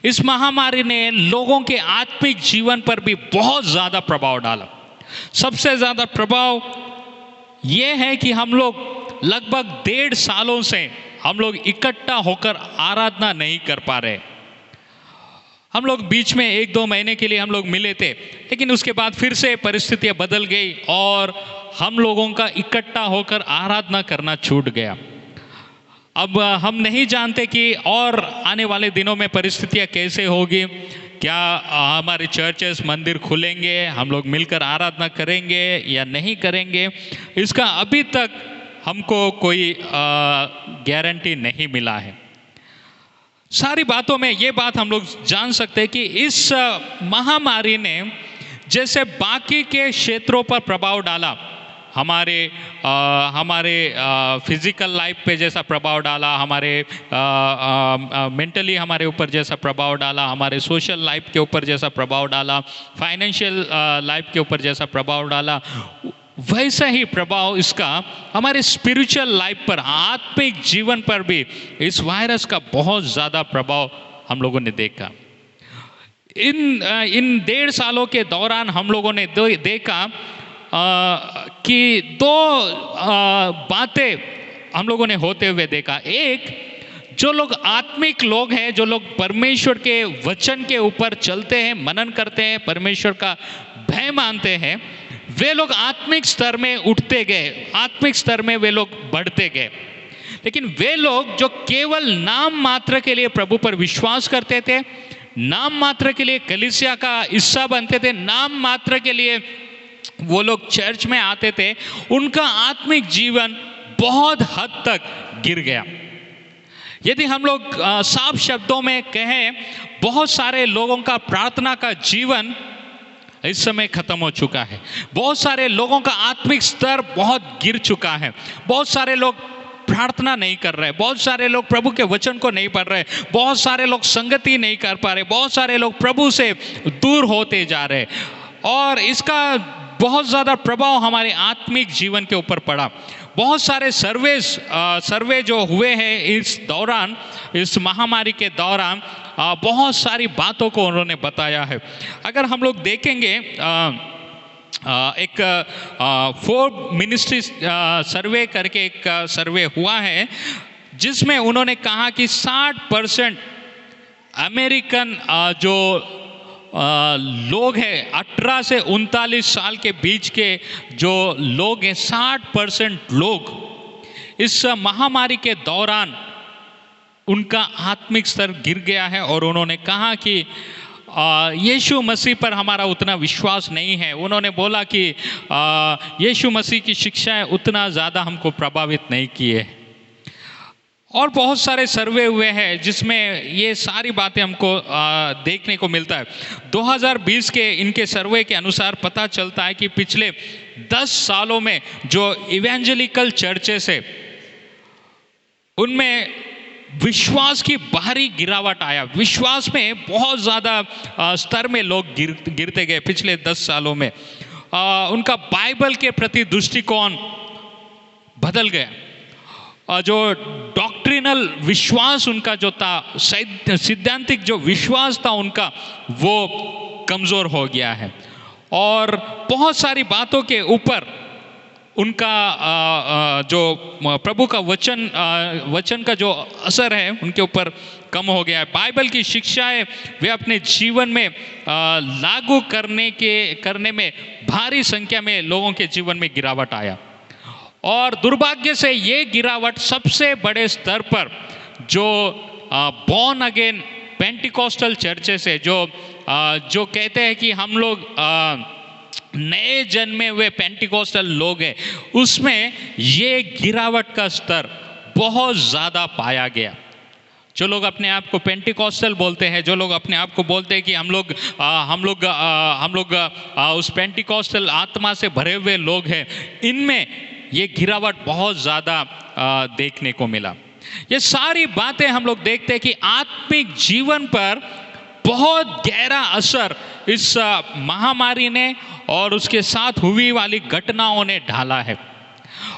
इस महामारी ने लोगों के आत्मिक जीवन पर भी बहुत ज़्यादा प्रभाव डाला। सबसे ज़्यादा प्रभाव ये है कि हम लोग लगभग 1.5 सालों से हम लोग इकट्ठा होकर आराधना नहीं कर पा रहे। हम लोग बीच में 1-2 महीने के लिए हम लोग मिले थे, लेकिन उसके बाद फिर से परिस्थितियां बदल गई और हम लोगों का इकट्ठा होकर आराधना करना छूट गया। अब हम नहीं जानते कि और आने वाले दिनों में परिस्थितियां कैसे होगी। क्या हमारे चर्चेस, मंदिर खुलेंगे, हम लोग मिलकर आराधना करेंगे या नहीं करेंगे, इसका अभी तक हमको कोई गारंटी नहीं मिला है। सारी बातों में ये बात हम लोग जान सकते हैं कि इस महामारी ने जैसे बाकी के क्षेत्रों पर प्रभाव डाला, हमारे फिजिकल लाइफ पे जैसा प्रभाव डाला, हमारे मेंटली हमारे ऊपर जैसा प्रभाव डाला, हमारे सोशल लाइफ के ऊपर जैसा प्रभाव डाला, फाइनेंशियल लाइफ के ऊपर जैसा प्रभाव डाला, वैसा ही प्रभाव इसका हमारे स्पिरिचुअल लाइफ पर, आत्मिक जीवन पर भी इस वायरस का बहुत ज़्यादा प्रभाव हम लोगों ने देखा। इन 1.5 सालों के दौरान हम लोगों ने देखा कि 2 बातें हम लोगों ने होते हुए देखा। एक, जो लोग आत्मिक लोग हैं, जो लोग परमेश्वर के वचन के ऊपर चलते हैं, मनन करते हैं, परमेश्वर का भय मानते हैं, वे लोग आत्मिक स्तर में उठते गए, आत्मिक स्तर में वे लोग बढ़ते गए। लेकिन वे लोग जो केवल नाम मात्र के लिए प्रभु पर विश्वास करते थे, नाम मात्र के लिए कलीसिया का हिस्सा बनते थे, नाम मात्र के लिए वो लोग चर्च में आते थे, उनका आत्मिक जीवन बहुत हद तक गिर गया। यदि हम लोग साफ शब्दों में कहें, बहुत सारे लोगों का प्रार्थना का जीवन इस समय खत्म हो चुका है। बहुत सारे लोगों का आत्मिक स्तर बहुत गिर चुका है। बहुत सारे लोग प्रार्थना नहीं कर रहे, बहुत सारे लोग प्रभु के वचन को नहीं पढ़ रहे, बहुत सारे लोग संगति नहीं कर पा रहे, बहुत सारे लोग प्रभु से दूर होते जा रहे, और इसका बहुत ज़्यादा प्रभाव हमारे आत्मिक जीवन के ऊपर पड़ा। बहुत सारे सर्वे जो हुए हैं इस दौरान, इस महामारी के दौरान, बहुत सारी बातों को उन्होंने बताया है। अगर हम लोग देखेंगे एक 4 मिनिस्ट्री सर्वे करके एक सर्वे हुआ है, जिसमें उन्होंने कहा कि 60% अमेरिकन जो लोग हैं 18 से 39 साल के बीच के जो लोग हैं, 60% लोग इस महामारी के दौरान उनका आत्मिक स्तर गिर गया है। और उन्होंने कहा कि यीशु मसीह पर हमारा उतना विश्वास नहीं है। उन्होंने बोला कि यीशु मसीह की शिक्षाएं उतना ज़्यादा हमको प्रभावित नहीं किए। और बहुत सारे सर्वे हुए हैं जिसमें ये सारी बातें हमको देखने को मिलता है। 2020 के इनके सर्वे के अनुसार पता चलता है कि पिछले 10 सालों में जो इवेंजेलिकल चर्चेस है उनमें विश्वास की भारी गिरावट आया। विश्वास में बहुत ज़्यादा स्तर में लोग गिरते गए पिछले 10 सालों में। उनका बाइबल के प्रति दृष्टिकोण बदल गया। जो डॉक्ट्रिनल विश्वास उनका जो था, सिद्धांतिक जो विश्वास था उनका, वो कमज़ोर हो गया है। और बहुत सारी बातों के ऊपर उनका जो प्रभु का वचन का जो असर है उनके ऊपर कम हो गया है। बाइबल की शिक्षाएं वे अपने जीवन में लागू करने में भारी संख्या में लोगों के जीवन में गिरावट आया। और दुर्भाग्य से ये गिरावट सबसे बड़े स्तर पर जो बॉर्न अगेन पेंटिकॉस्टल चर्चेस है, जो कहते हैं कि हम लोग नए जन्मे हुए पेंटिकॉस्टल लोग हैं, उसमें ये गिरावट का स्तर बहुत ज़्यादा पाया गया। जो लोग अपने आप को पेंटिकॉस्टल बोलते हैं, जो लोग अपने आप को बोलते हैं कि हम लोग उस पेंटिकॉस्टल आत्मा से भरे हुए लोग हैं, इनमें ये गिरावट बहुत ज़्यादा देखने को मिला। ये सारी बातें हम लोग देखते हैं कि आत्मिक जीवन पर बहुत गहरा असर इस महामारी ने और उसके साथ हुई वाली घटनाओं ने डाला है।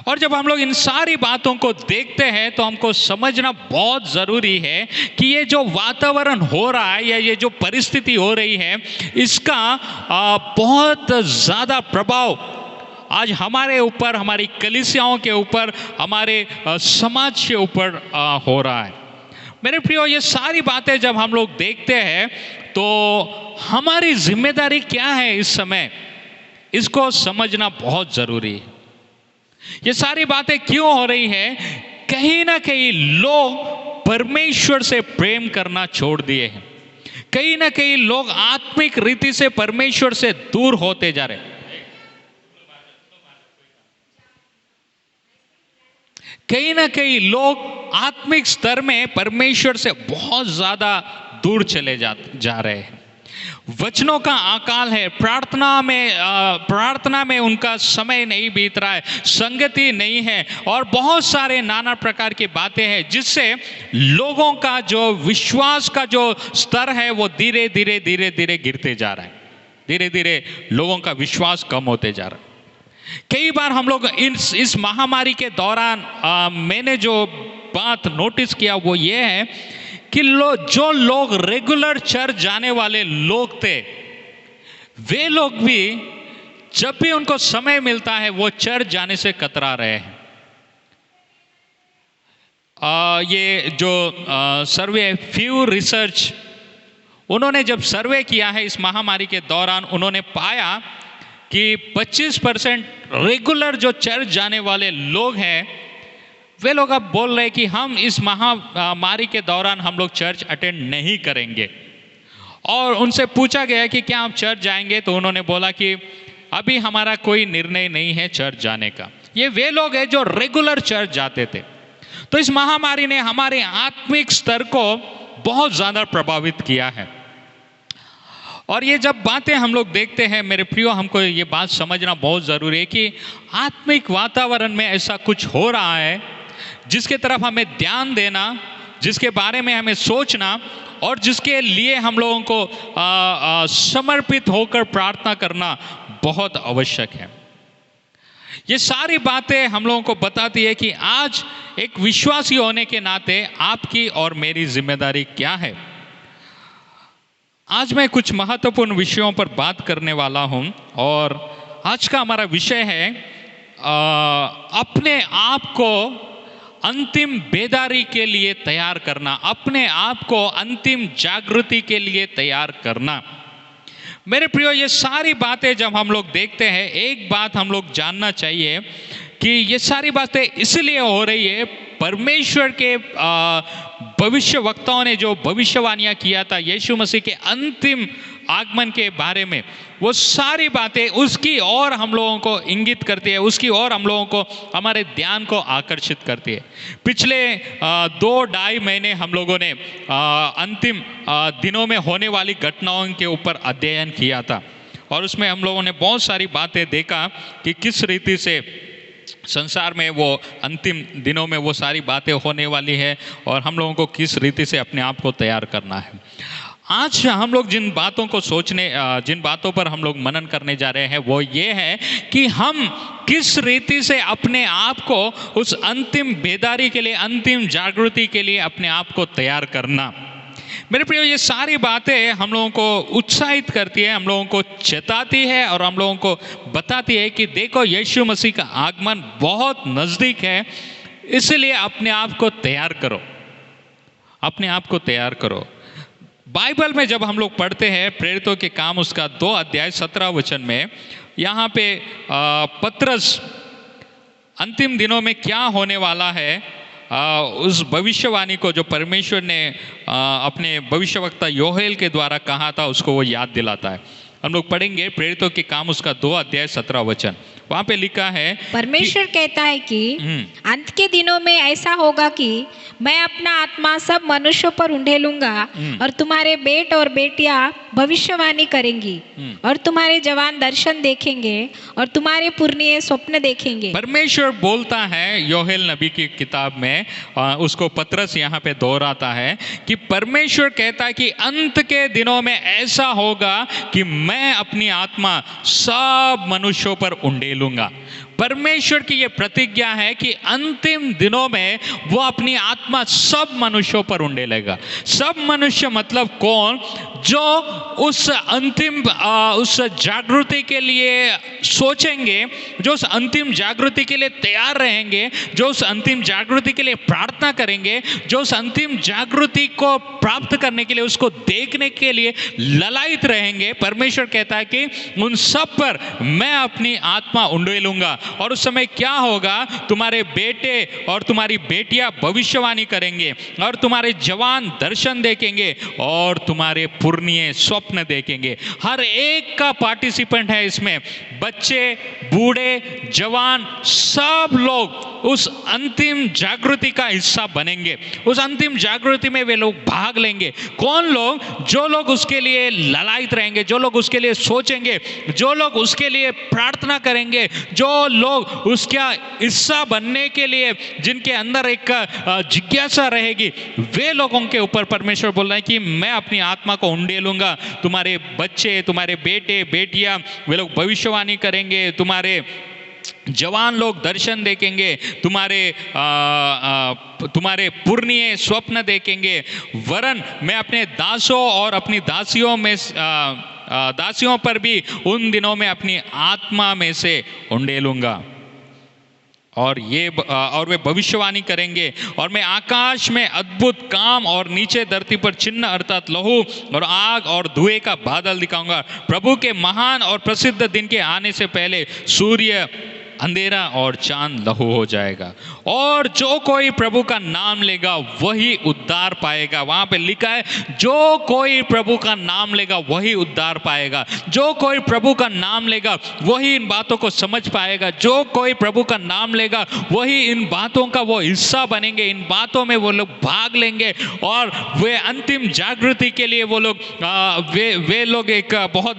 और जब हम लोग इन सारी बातों को देखते हैं तो हमको समझना बहुत ज़रूरी है कि ये जो वातावरण हो रहा है या ये जो परिस्थिति हो रही है, इसका बहुत ज़्यादा प्रभाव आज हमारे ऊपर, हमारी कलीसियाओं के ऊपर, हमारे समाज के ऊपर हो रहा है। मेरे प्रियो, ये सारी बातें जब हम लोग देखते हैं तो हमारी जिम्मेदारी क्या है इस समय, इसको समझना बहुत ज़रूरी है। ये सारी बातें क्यों हो रही है? कहीं ना कहीं लोग परमेश्वर से प्रेम करना छोड़ दिए हैं। कहीं ना कहीं लोग आत्मिक रीति से परमेश्वर से दूर होते जा रहे हैं। कहीं ना कहीं लोग आत्मिक स्तर में परमेश्वर से बहुत ज़्यादा दूर चले जा रहे हैं। वचनों का अकाल है, प्रार्थना में उनका समय नहीं बीत रहा है, संगति नहीं है, और बहुत सारे नाना प्रकार की बातें हैं जिससे लोगों का जो विश्वास का जो स्तर है वो धीरे धीरे गिरते जा रहा है। धीरे धीरे लोगों का विश्वास कम होते जा रहा है। कई बार हम लोग इस महामारी के दौरान मैंने जो बात नोटिस किया वो ये है कि जो लोग रेगुलर चर्च जाने वाले लोग थे, वे लोग भी जब भी उनको समय मिलता है वो चर्च जाने से कतरा रहे हैं। ये जो सर्वे फ्यू रिसर्च उन्होंने जब सर्वे किया है इस महामारी के दौरान, उन्होंने पाया कि 25% रेगुलर जो चर्च जाने वाले लोग हैं, वे लोग अब बोल रहे हैं कि हम इस महामारी के दौरान हम लोग चर्च अटेंड नहीं करेंगे। और उनसे पूछा गया कि क्या आप चर्च जाएंगे, तो उन्होंने बोला कि अभी हमारा कोई निर्णय नहीं है चर्च जाने का। ये वे लोग हैं जो रेगुलर चर्च जाते थे। तो इस महामारी ने हमारे आत्मिक स्तर को बहुत ज़्यादा प्रभावित किया है। और ये जब बातें हम लोग देखते हैं मेरे प्रियो, हमको ये बात समझना बहुत ज़रूरी है कि आत्मिक वातावरण में ऐसा कुछ हो रहा है जिसके तरफ हमें ध्यान देना, जिसके बारे में हमें सोचना और जिसके लिए हम लोगों को समर्पित होकर प्रार्थना करना बहुत आवश्यक है। ये सारी बातें हम लोगों को बताती है कि आज एक विश्वासी होने के नाते आपकी और मेरी जिम्मेदारी क्या है। आज मैं कुछ महत्वपूर्ण विषयों पर बात करने वाला हूं और आज का हमारा विषय है अपने आप को अंतिम बेदारी के लिए तैयार करना, अपने आप को अंतिम जागृति के लिए तैयार करना। मेरे प्रियो, ये सारी बातें जब हम लोग देखते हैं, एक बात हम लोग जानना चाहिए कि ये सारी बातें इसलिए हो रही है, परमेश्वर के भविष्यवक्ताओं ने जो भविष्यवाणियां किया था यीशु मसीह के अंतिम आगमन के बारे में, वो सारी बातें उसकी ओर हम लोगों को इंगित करती है, उसकी ओर हम लोगों को, हमारे ध्यान को आकर्षित करती है। पिछले 2-2.5 महीने हम लोगों ने अंतिम दिनों में होने वाली घटनाओं के ऊपर अध्ययन किया था और उसमें हम लोगों ने बहुत सारी बातें देखा कि किस रीति से संसार में वो अंतिम दिनों में वो सारी बातें होने वाली है और हम लोगों को किस रीति से अपने आप को तैयार करना है। आज हम लोग जिन बातों को जिन बातों पर हम लोग मनन करने जा रहे हैं वो ये है कि हम किस रीति से अपने आप को उस अंतिम बेदारी के लिए, अंतिम जागृति के लिए अपने आप को तैयार करना। मेरे प्रियो, ये सारी बातें हम लोगों को उत्साहित करती है, हम लोगों को चेताती है और हम लोगों को बताती है कि देखो यीशु मसीह का आगमन बहुत नज़दीक है, इसलिए अपने आप को तैयार करो, अपने आप को तैयार करो। बाइबल में जब हम लोग पढ़ते हैं प्रेरितों के काम उसका 2 अध्याय 17 वचन में, यहाँ पे पतरस अंतिम दिनों में क्या होने वाला है उस भविष्यवाणी को जो परमेश्वर ने अपने भविष्यवक्ता योहेल के द्वारा कहा था उसको वो याद दिलाता है। हम लोग पढ़ेंगे प्रेरितों के काम उसका 2 अध्याय 17 वचन। वहाँ पे लिखा है, परमेश्वर कहता है कि अंत के दिनों में ऐसा होगा कि मैं अपना आत्मा सब मनुष्यों पर उंडेलूंगा और तुम्हारे बेट और बेटियां भविष्यवाणी करेंगी और तुम्हारे जवान दर्शन देखेंगे और तुम्हारे पुरनिये स्वप्न देखेंगे। परमेश्वर बोलता है योहेल नबी की किताब में, उसको पतरस यहाँ पे दोहराता है कि परमेश्वर कहता है कि अंत के दिनों में ऐसा होगा कि मैं अपनी आत्मा सब मनुष्यों पर उंडेलूंगा। परमेश्वर की यह प्रतिज्ञा है कि अंतिम दिनों में वो अपनी आत्मा सब मनुष्यों पर उंडेलेगा। सब मनुष्य मतलब कौन? जो उस अंतिम उस जागृति के लिए सोचेंगे, जो उस अंतिम जागृति के लिए तैयार रहेंगे, जो उस अंतिम जागृति के लिए प्रार्थना करेंगे, जो उस अंतिम जागृति को प्राप्त करने के लिए, उसको देखने के लिए ललायित रहेंगे। परमेश्वर कहता है कि उन सब पर मैं अपनी आत्मा उंडेलूंगा और उस समय क्या होगा? तुम्हारे बेटे और तुम्हारी बेटियां भविष्यवाणी करेंगे और तुम्हारे जवान दर्शन देखेंगे और तुम्हारे पुरनिये स्वप्न देखेंगे। हर एक का पार्टिसिपेंट है इसमें, बच्चे, बूढ़े, जवान, सब लोग उस अंतिम जागृति का हिस्सा बनेंगे। उस अंतिम जागृति में वे लोग भाग लेंगे। कौन लोग? जो लोग उसके लिए ललायित रहेंगे, जो लोग उसके लिए सोचेंगे, जो लोग उसके लिए प्रार्थना करेंगे, जो लोग उसका हिस्सा बनने के लिए जिनके अंदर एक जिज्ञासा रहेगी, वे लोगों के ऊपर परमेश्वर बोल रहा है कि मैं अपनी आत्मा को उंडेलूंगा। तुम्हारे बच्चे, तुम्हारे बेटे, बेटियां, वे लोग भविष्यवाणी करेंगे, तुम्हारे जवान लोग दर्शन देखेंगे, तुम्हारे पुरनिये स्वप्न देखेंगे। वरन मैं अपने दासों और अपनी दासियों पर भी उन दिनों में अपनी आत्मा में से उंडेलूंगा और वे भविष्यवाणी करेंगे और मैं आकाश में अद्भुत काम और नीचे धरती पर चिन्ह अर्थात लहू और आग और धुएं का बादल दिखाऊंगा। प्रभु के महान और प्रसिद्ध दिन के आने से पहले सूर्य अंधेरा और चांद लहू हो जाएगा और जो कोई प्रभु का नाम लेगा वही उद्धार पाएगा। वहां पे लिखा है, जो कोई प्रभु का नाम लेगा वही उद्धार पाएगा। जो कोई प्रभु का नाम लेगा वही इन बातों को समझ पाएगा। जो कोई प्रभु का नाम लेगा वही इन बातों का वो हिस्सा बनेंगे। इन बातों में वो लोग भाग लेंगे और वे अंतिम जागृति के लिए वो लोग वे लोग एक बहुत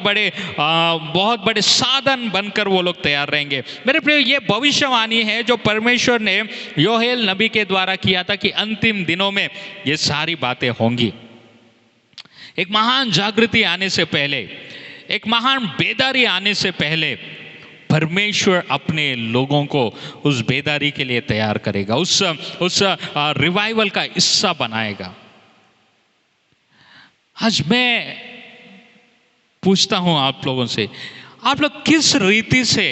बड़े साधन बनकर वो लोग तैयार रहेंगे। मेरे प्रिय, ये भविष्यवाणी है जो परमेश्वर ने योहेल नबी के द्वारा किया था कि अंतिम दिनों में ये सारी बातें होंगी। एक महान जागृति आने से पहले, एक महान बेदारी आने से पहले परमेश्वर अपने लोगों को उस बेदारी के लिए तैयार करेगा, उस रिवाइवल का हिस्सा बनाएगा। आज मैं पूछता हूं आप लोगों से, आप लोग किस रीति से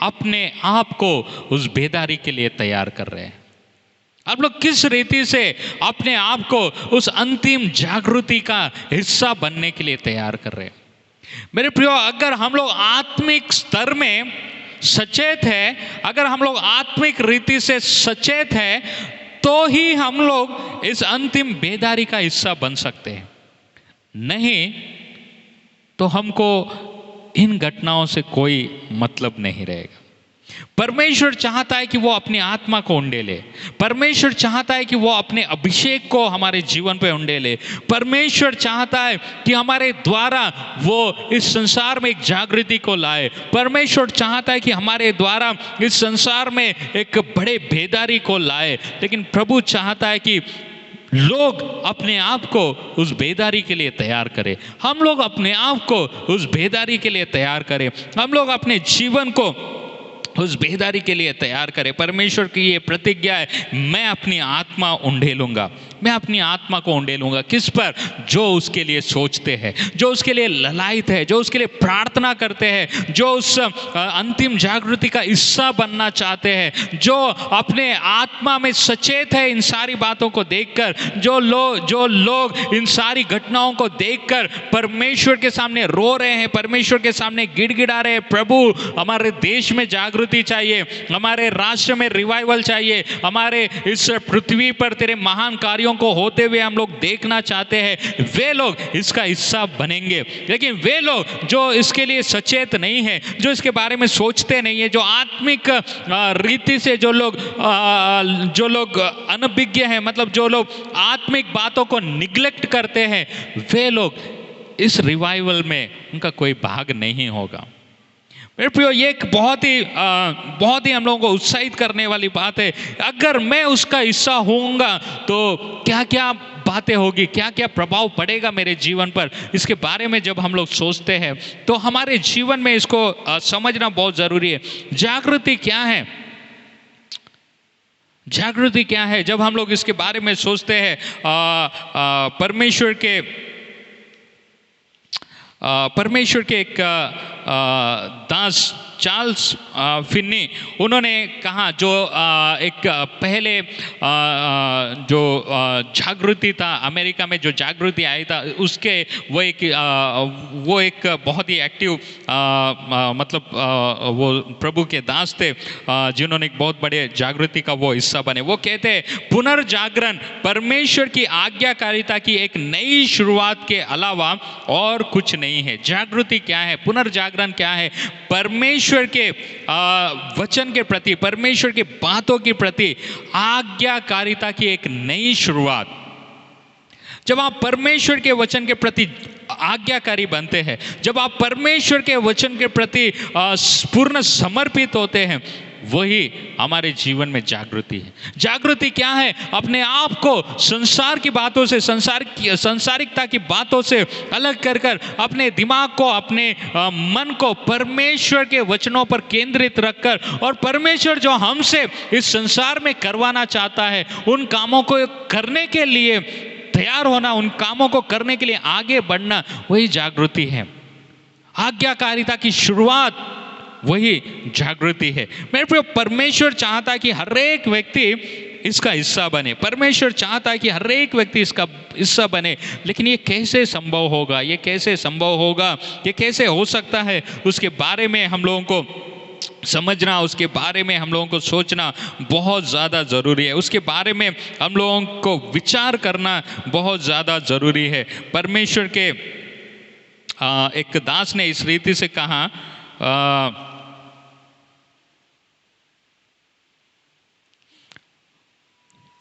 अपने आप को उस बेदारी के लिए तैयार कर रहे हैं? आप लोग किस रीति से अपने आप को उस अंतिम जागृति का हिस्सा बनने के लिए तैयार कर रहे हैं? मेरे प्रियो, अगर हम लोग आत्मिक स्तर में सचेत है, अगर हम लोग आत्मिक रीति से सचेत है, तो ही हम लोग इस अंतिम बेदारी का हिस्सा बन सकते हैं। नहीं तो हमको इन घटनाओं से कोई मतलब नहीं रहेगा। परमेश्वर चाहता है कि वो अपनी आत्मा को उंडेले। परमेश्वर चाहता है कि वो अपने अभिषेक को हमारे जीवन पे उंडेले। परमेश्वर चाहता है कि हमारे द्वारा वो इस संसार में एक जागृति को लाए। परमेश्वर चाहता है कि हमारे द्वारा इस संसार में एक बड़े बेदारी को लाए। लेकिन प्रभु चाहता है कि लोग अपने आप को उस बेदारी के लिए तैयार करें। हम लोग अपने आप को उस बेदारी के लिए तैयार करें। हम लोग अपने जीवन को उस बेदारी के लिए तैयार करें। परमेश्वर की ये प्रतिज्ञा है, मैं अपनी आत्मा उंडेलूंगा। मैं अपनी आत्मा को उंडेलूंगा। किस पर? जो उसके लिए सोचते हैं, जो उसके लिए ललायत है, जो उसके लिए प्रार्थना करते हैं, जो उस अंतिम जागृति का हिस्सा बनना चाहते हैं, जो अपने आत्मा में सचेत है इन सारी बातों को देखकर, जो लोग इन सारी घटनाओं को देखकर परमेश्वर के सामने रो रहे हैं, परमेश्वर के सामने गिड़गिड़ा रहे हैं, प्रभु हमारे देश में जागृति चाहिए, हमारे राष्ट्र में रिवाइवल चाहिए, हमारे इस पृथ्वी पर तेरे महान कार्यों को होते हुए हम लोग देखना चाहते हैं, वे लोग इसका हिस्सा बनेंगे। लेकिन वे लोग जो इसके लिए सचेत नहीं है, जो इसके बारे में सोचते नहीं है, जो आत्मिक रीति से जो लोग अनभिज्ञ हैं, मतलब जो लोग आत्मिक बातों को निग्लेक्ट करते हैं, वे लोग इस रिवाइवल में उनका कोई भाग नहीं होगा। मेरे प्रियो, ये एक बहुत ही हम लोगों को उत्साहित करने वाली बात है। अगर मैं उसका हिस्सा होऊंगा तो क्या क्या बातें होगी, क्या क्या प्रभाव पड़ेगा मेरे जीवन पर, इसके बारे में जब हम लोग सोचते हैं तो हमारे जीवन में इसको समझना बहुत ज़रूरी है। जागृति क्या है? जागृति क्या है? जब हम लोग इसके बारे में सोचते हैं, परमेश्वर के एक दास चार्ल्स फिन्नी, उन्होंने कहा, जो एक पहले जो जागृति था अमेरिका में, जो जागृति आई था, उसके वो एक बहुत ही एक्टिव मतलब वो प्रभु के दास थे, जिन्होंने एक बहुत बड़े जागृति का वो हिस्सा बने। वो कहते हैं, पुनर्जागरण परमेश्वर की आज्ञाकारिता की एक नई शुरुआत के अलावा और कुछ नहीं है। जागृति क्या है? पुनर्जागरण क्या है? परमेश्वर के वचन के प्रति, परमेश्वर की बातों के प्रति आज्ञाकारिता की एक नई शुरुआत। जब आप परमेश्वर के वचन के प्रति आज्ञाकारी बनते हैं, जब आप परमेश्वर के वचन के प्रति पूर्ण समर्पित होते हैं, वही हमारे जीवन में जागृति है। जागृति क्या है? अपने आप को संसार की बातों से, संसारिकता की बातों से अलग कर कर अपने दिमाग को, अपने मन को परमेश्वर के वचनों पर केंद्रित रखकर, और परमेश्वर जो हमसे इस संसार में करवाना चाहता है, उन कामों को करने के लिए तैयार होना, उन कामों को करने के लिए आगे बढ़ना, वही जागृति है। आज्ञाकारिता की शुरुआत वही जागृति है। मेरे प्रिय, परमेश्वर चाहता है कि हर एक व्यक्ति इसका हिस्सा बने। परमेश्वर चाहता है कि हर एक व्यक्ति इसका हिस्सा बने। लेकिन ये कैसे संभव होगा? ये कैसे संभव होगा? ये कैसे हो सकता है? उसके बारे में हम लोगों को समझना, उसके बारे में हम लोगों को सोचना बहुत ज़्यादा ज़रूरी है। उसके बारे में हम लोगों को विचार करना बहुत ज़्यादा ज़रूरी है। परमेश्वर के एक दास ने इस रीति से कहा,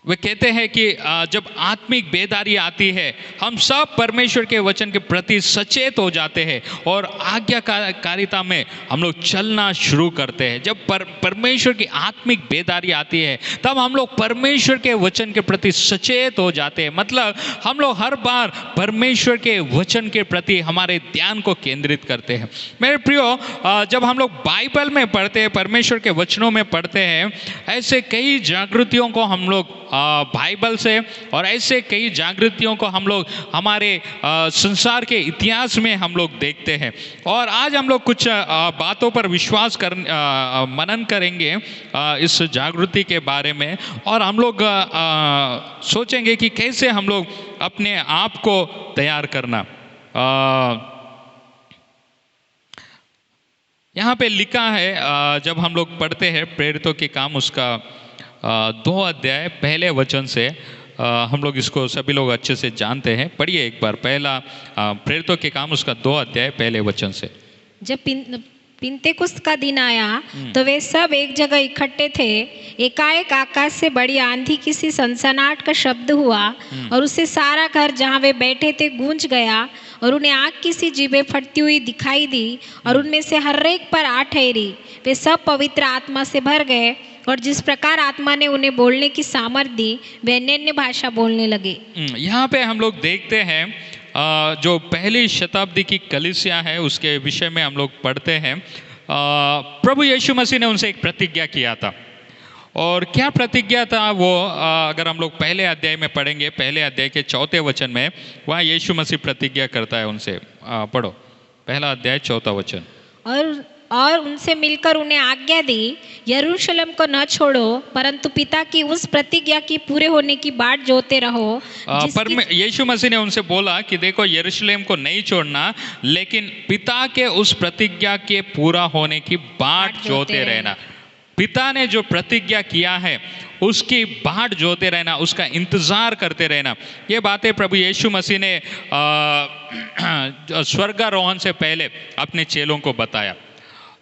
वे कहते हैं कि जब आत्मिक बेदारी आती है, हम सब परमेश्वर के वचन के प्रति सचेत हो जाते हैं और आज्ञाकारिता में हम लोग चलना शुरू करते हैं। जब परमेश्वर की आत्मिक बेदारी आती है, तब हम लोग परमेश्वर के वचन के प्रति सचेत हो जाते हैं। मतलब हम लोग हर बार परमेश्वर के वचन के प्रति हमारे ध्यान को केंद्रित करते हैं। मेरे प्रियो, जब हम लोग बाइबल में पढ़ते हैं, परमेश्वर के वचनों में पढ़ते हैं, ऐसे कई जागृतियों को हम लोग बाइबल से, और ऐसे कई जागृतियों को हम लोग हमारे संसार के इतिहास में हम लोग देखते हैं। और आज हम लोग कुछ बातों पर विश्वास मनन करेंगे इस जागृति के बारे में, और हम लोग सोचेंगे कि कैसे हम लोग अपने आप को तैयार करना। यहाँ पे लिखा है, जब हम लोग पढ़ते हैं प्रेरितों के काम उसका 2 अध्याय पहले वचन से, हम लोग इसको सभी लोग अच्छे से जानते हैं। पढ़िए एक बार, पहला प्रेरितों के काम उसका 2 अध्याय पहले वचन से। जब पिन्तेकुस्त का दिन आया तो वे सब एक जगह इकट्ठे थे। एकाएक आकाश से बड़ी आंधी की सनसनाहट का शब्द हुआ और उससे सारा घर जहाँ वे बैठे थे गूंज गया, और उन्हें आग की सी जीभें फटती हुई दिखाई दी, और उनमें से हर एक पर आ ठहरी। वे सब पवित्र आत्मा से भर गए, और जिस प्रकार आत्मा ने उन्हें बोलने की सामर्थ दी, वे अन्य भाषा बोलने लगे। यहाँ पे हम लोग देखते हैं जो पहली शताब्दी की कलीसिया है उसके विषय में हम लोग पढ़ते हैं। प्रभु यीशु मसीह ने उनसे एक प्रतिज्ञा किया था, और क्या प्रतिज्ञा था वो, अगर हम लोग पहले अध्याय में पढ़ेंगे, पहले अध्याय के 4 वचन में, वहाँ यीशु मसीह प्रतिज्ञा करता है उनसे। पढ़ो, पहला अध्याय 4 वचन। और उनसे मिलकर उन्हें आज्ञा दी, यरूशलेम को न छोड़ो, परंतु पिता की उस प्रतिज्ञा की पूरे होने की बाट जोते रहो। पर यीशु मसीह ने उनसे बोला कि देखो, यरूशलेम को नहीं छोड़ना, लेकिन पिता के उस प्रतिज्ञा के पूरा होने की बाट जोते रहना। पिता ने जो प्रतिज्ञा किया है उसकी बाट जोते रहना, उसका इंतजार करते रहना। ये बातें प्रभु यीशु मसीह ने स्वर्गारोहण से पहले अपने चेलों को बताया,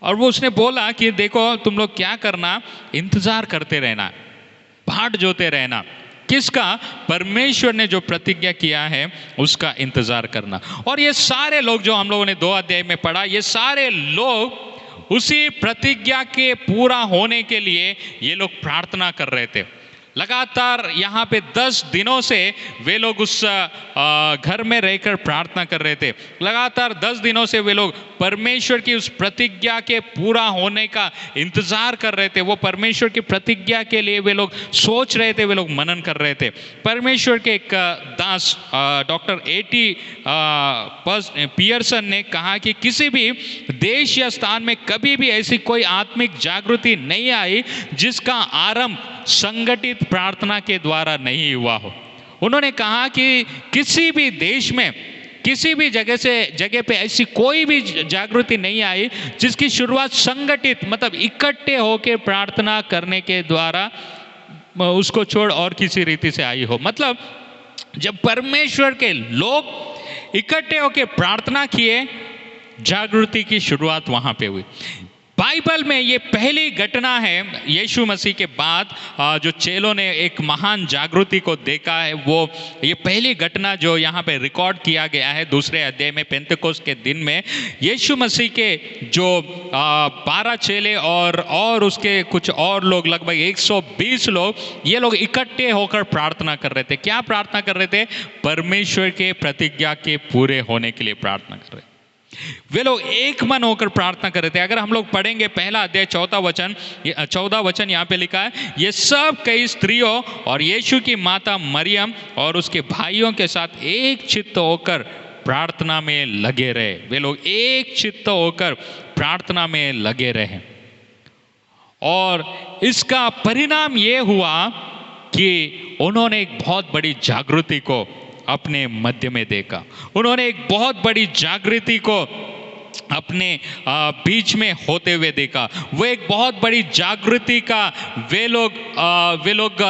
और वो उसने बोला कि देखो, तुम लोग क्या करना, इंतजार करते रहना, बाट जोते रहना। किसका? परमेश्वर ने जो प्रतिज्ञा किया है उसका इंतजार करना। और ये सारे लोग जो हम लोगों ने 2 अध्याय में पढ़ा, ये सारे लोग उसी प्रतिज्ञा के पूरा होने के लिए ये लोग प्रार्थना कर रहे थे। लगातार यहाँ पे 10 दिनों से वे लोग उस घर में रहकर प्रार्थना कर रहे थे। लगातार 10 दिनों से वे लोग परमेश्वर की उस प्रतिज्ञा के पूरा होने का इंतजार कर रहे थे। वो परमेश्वर की प्रतिज्ञा के लिए वे लोग सोच रहे थे, वे लोग मनन कर रहे थे। परमेश्वर के एक दास डॉक्टर A.T. पियर्सन ने कहा कि किसी भी देश या स्थान में कभी भी ऐसी कोई आत्मिक जागृति नहीं आई जिसका आरंभ संगठित प्रार्थना के द्वारा नहीं हुआ हो। उन्होंने कहा कि किसी भी देश में, किसी भी जगह पे ऐसी कोई भी जागृति नहीं आई जिसकी शुरुआत संगठित, मतलब इकट्ठे होकर प्रार्थना करने के द्वारा उसको छोड़ और किसी रीति से आई हो। मतलब जब परमेश्वर के लोग इकट्ठे होकर प्रार्थना किए, जागृति की शुरुआत वहां पे हुई। बाइबल में ये पहली घटना है यीशु मसीह के बाद जो चेलों ने एक महान जागृति को देखा है। वो ये पहली घटना जो यहाँ पे रिकॉर्ड किया गया है 2 अध्याय में, पेंतेकोस्त के दिन में यीशु मसीह के जो 12 चेले और उसके कुछ और लोग, लगभग 120 लोग, ये लोग इकट्ठे होकर प्रार्थना कर रहे थे। क्या प्रार्थना कर रहे थे? परमेश्वर के प्रतिज्ञा के पूरे होने के लिए प्रार्थना कर रहे थे। वे लोग एक मन होकर प्रार्थना कर रहे थे। अगर हम लोग पढ़ेंगे पहला अध्याय 14 वचन यहाँ पे लिखा है, ये सब कई स्त्रियों और यीशु की माता मरियम और उसके भाइयों के साथ एक चित्त होकर प्रार्थना में लगे रहे। वे लोग एक चित्त होकर प्रार्थना में लगे रहे, और इसका परिणाम ये हुआ कि उन्होंने एक बहुत बड़ी जागृति को अपने मध्य में देखा। उन्होंने एक बहुत बड़ी जागृति को अपने बीच में होते हुए देखा। वो एक बहुत बड़ी जागृति का वे लोग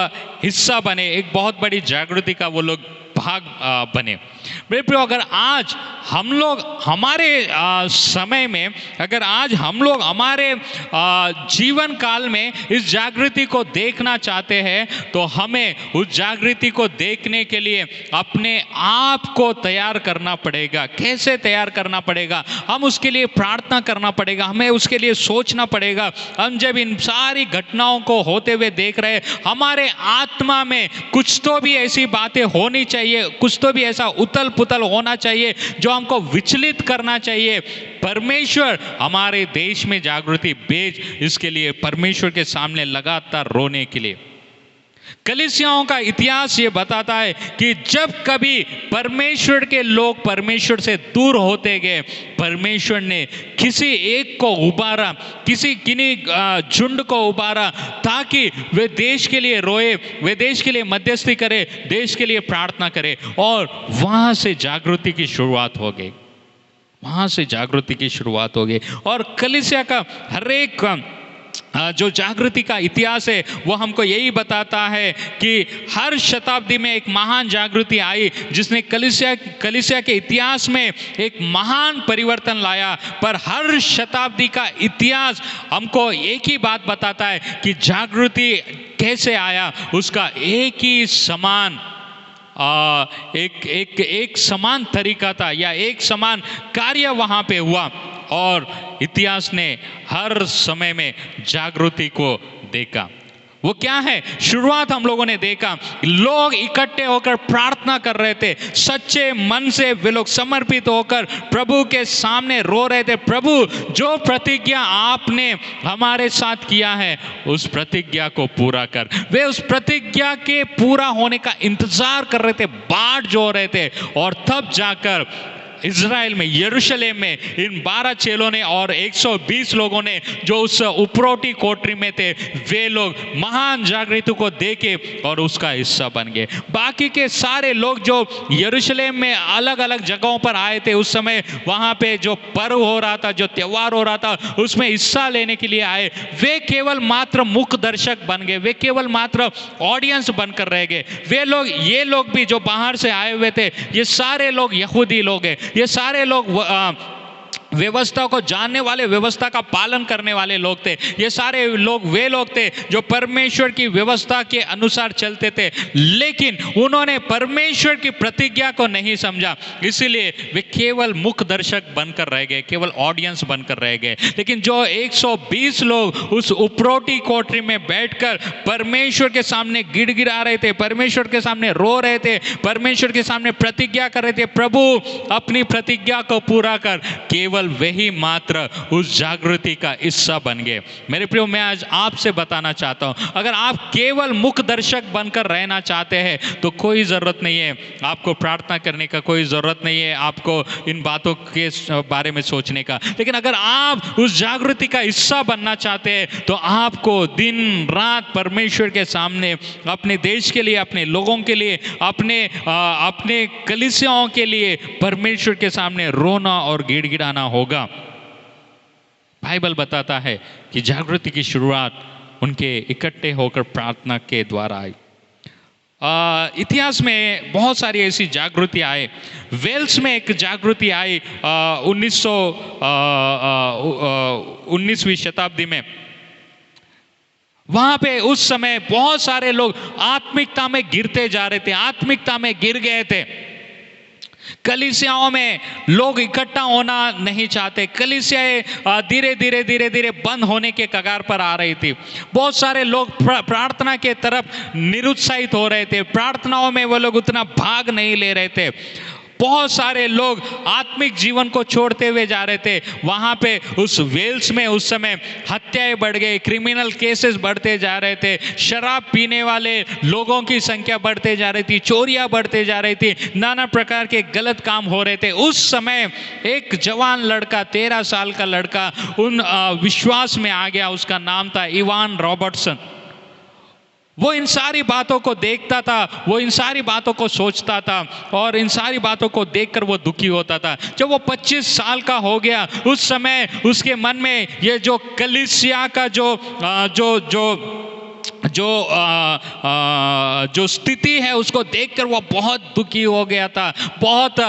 हिस्सा बने, एक बहुत बड़ी जागृति का वो लोग भाग बने। मेरे प्रियो, अगर आज हम लोग हमारे समय में, अगर आज हम लोग हमारे जीवन काल में इस जागृति को देखना चाहते हैं, तो हमें उस जागृति को देखने के लिए अपने आप को तैयार करना पड़ेगा। कैसे तैयार करना पड़ेगा? हम उसके लिए प्रार्थना करना पड़ेगा, हमें उसके लिए सोचना पड़ेगा। हम जब इन सारी घटनाओं को होते हुए देख रहे हैं, हमारे आत्मा में कुछ तो भी ऐसी बातें होनी चाहिए, कुछ तो भी ऐसा उथल पुथल होना चाहिए जो हमको विचलित करना चाहिए। परमेश्वर हमारे देश में जागृति भेज, इसके लिए परमेश्वर के सामने लगातार रोने के लिए। कलीसियाओं का इतिहास ये बताता है कि जब कभी परमेश्वर के लोग परमेश्वर से दूर होते गए, परमेश्वर ने किसी एक को उबारा, किन्हीं झुंड को उबारा, ताकि वे देश के लिए रोए, वे देश के लिए मध्यस्थी करे, देश के लिए प्रार्थना करे, और वहां से जागृति की शुरुआत हो गई। वहां से जागृति की शुरुआत हो गई। और कलीसिया का हर एक जो जागृति का इतिहास है वो हमको यही बताता है कि हर शताब्दी में एक महान जागृति आई जिसने कलीसिया के इतिहास में एक महान परिवर्तन लाया। पर हर शताब्दी का इतिहास हमको एक ही बात बताता है कि जागृति कैसे आया। उसका एक ही समान एक समान तरीका था, या एक समान कार्य वहां पे हुआ, और इतिहास ने हर समय में जागृति को देखा। वो क्या है? शुरुआत हम लोगों ने देखा, लोग इकट्ठे होकर प्रार्थना कर रहे थे, सच्चे मन से वे लोग समर्पित होकर प्रभु के सामने रो रहे थे, प्रभु जो प्रतिज्ञा आपने हमारे साथ किया है उस प्रतिज्ञा को पूरा कर। वे उस प्रतिज्ञा के पूरा होने का इंतजार कर रहे थे, बाट जो रहे थे। और तब जाकर इज़राइल में, यरूशलेम में इन 12 चेलों ने और 120 लोगों ने जो उस उपरोटी कोठरी में थे, वे लोग महान जागृति को देखे और उसका हिस्सा बन गए। बाकी के सारे लोग जो यरूशलेम में अलग अलग जगहों पर आए थे, उस समय वहाँ पे जो पर्व हो रहा था, जो त्यौहार हो रहा था, उसमें हिस्सा लेने के लिए आए, वे केवल मात्र मुख्य दर्शक बन गए, वे केवल मात्र ऑडियंस बनकर रह गए। वे लोग, ये लोग भी जो बाहर से आए हुए थे, ये सारे लोग यहूदी लोग हैं, ये सारे लोग व्यवस्था को जानने वाले, व्यवस्था का पालन करने वाले लोग थे। ये सारे लोग वे लोग थे जो परमेश्वर की व्यवस्था के अनुसार चलते थे, लेकिन उन्होंने परमेश्वर की प्रतिज्ञा को नहीं समझा, इसलिए वे केवल मुख्य दर्शक बनकर रह गए, केवल ऑडियंस बनकर रह गए। लेकिन जो 120 लोग उस उपरोटी कोठरी में बैठकर परमेश्वर के सामने गिड़गिड़ा रहे थे, परमेश्वर के सामने रो रहे थे, परमेश्वर के सामने प्रतिज्ञा कर रहे थे, प्रभु अपनी प्रतिज्ञा को पूरा कर, केवल वही मात्र उस जागृति का हिस्सा बन गए। मेरे प्रियो, मैं आज आपसे बताना चाहता हूं, अगर आप केवल मुख्य दर्शक बनकर रहना चाहते हैं तो कोई जरूरत नहीं है आपको प्रार्थना करने का, कोई जरूरत नहीं है आपको इन बातों के बारे में सोचने का। लेकिन अगर आप उस जागृति का हिस्सा बनना चाहते हैं तो आपको दिन रात परमेश्वर के सामने, अपने देश के लिए, अपने लोगों के लिए, अपने कलीसियाओं के लिए परमेश्वर के सामने रोना और गिड़गिड़ाना होगा। बाइबल बताता है कि जागृति की शुरुआत उनके इकट्ठे होकर प्रार्थना के द्वारा आई। इतिहास में बहुत सारी ऐसी जागृति आए। वेल्स में एक जागृति आई 19वीं शताब्दी में। वहां पे उस समय बहुत सारे लोग आत्मिकता में गिरते जा रहे थे, आत्मिकता में गिर गए थे। कलीसियाओं में लोग इकट्ठा होना नहीं चाहते, कलीसियाएं धीरे धीरे बंद होने के कगार पर आ रही थी। बहुत सारे लोग प्रार्थना के तरफ निरुत्साहित हो रहे थे, प्रार्थनाओं में वो लोग उतना भाग नहीं ले रहे थे। बहुत सारे लोग आत्मिक जीवन को छोड़ते हुए जा रहे थे। वहां पे उस वेल्स में उस समय हत्याएं बढ़ गई, क्रिमिनल केसेस बढ़ते जा रहे थे, शराब पीने वाले लोगों की संख्या बढ़ते जा रही थी, चोरियां बढ़ते जा रही थी, नाना प्रकार के गलत काम हो रहे थे। उस समय एक जवान लड़का, 13 साल का लड़का उन विश्वास में आ गया। उसका नाम था इवान रॉबर्टसन। वो इन सारी बातों को देखता था, वो इन सारी बातों को सोचता था, और इन सारी बातों को देखकर वो दुखी होता था। जब वो 25 साल का हो गया, उस समय उसके मन में ये जो कलीसिया का जो जो स्थिति है उसको देखकर वो बहुत दुखी हो गया था, बहुत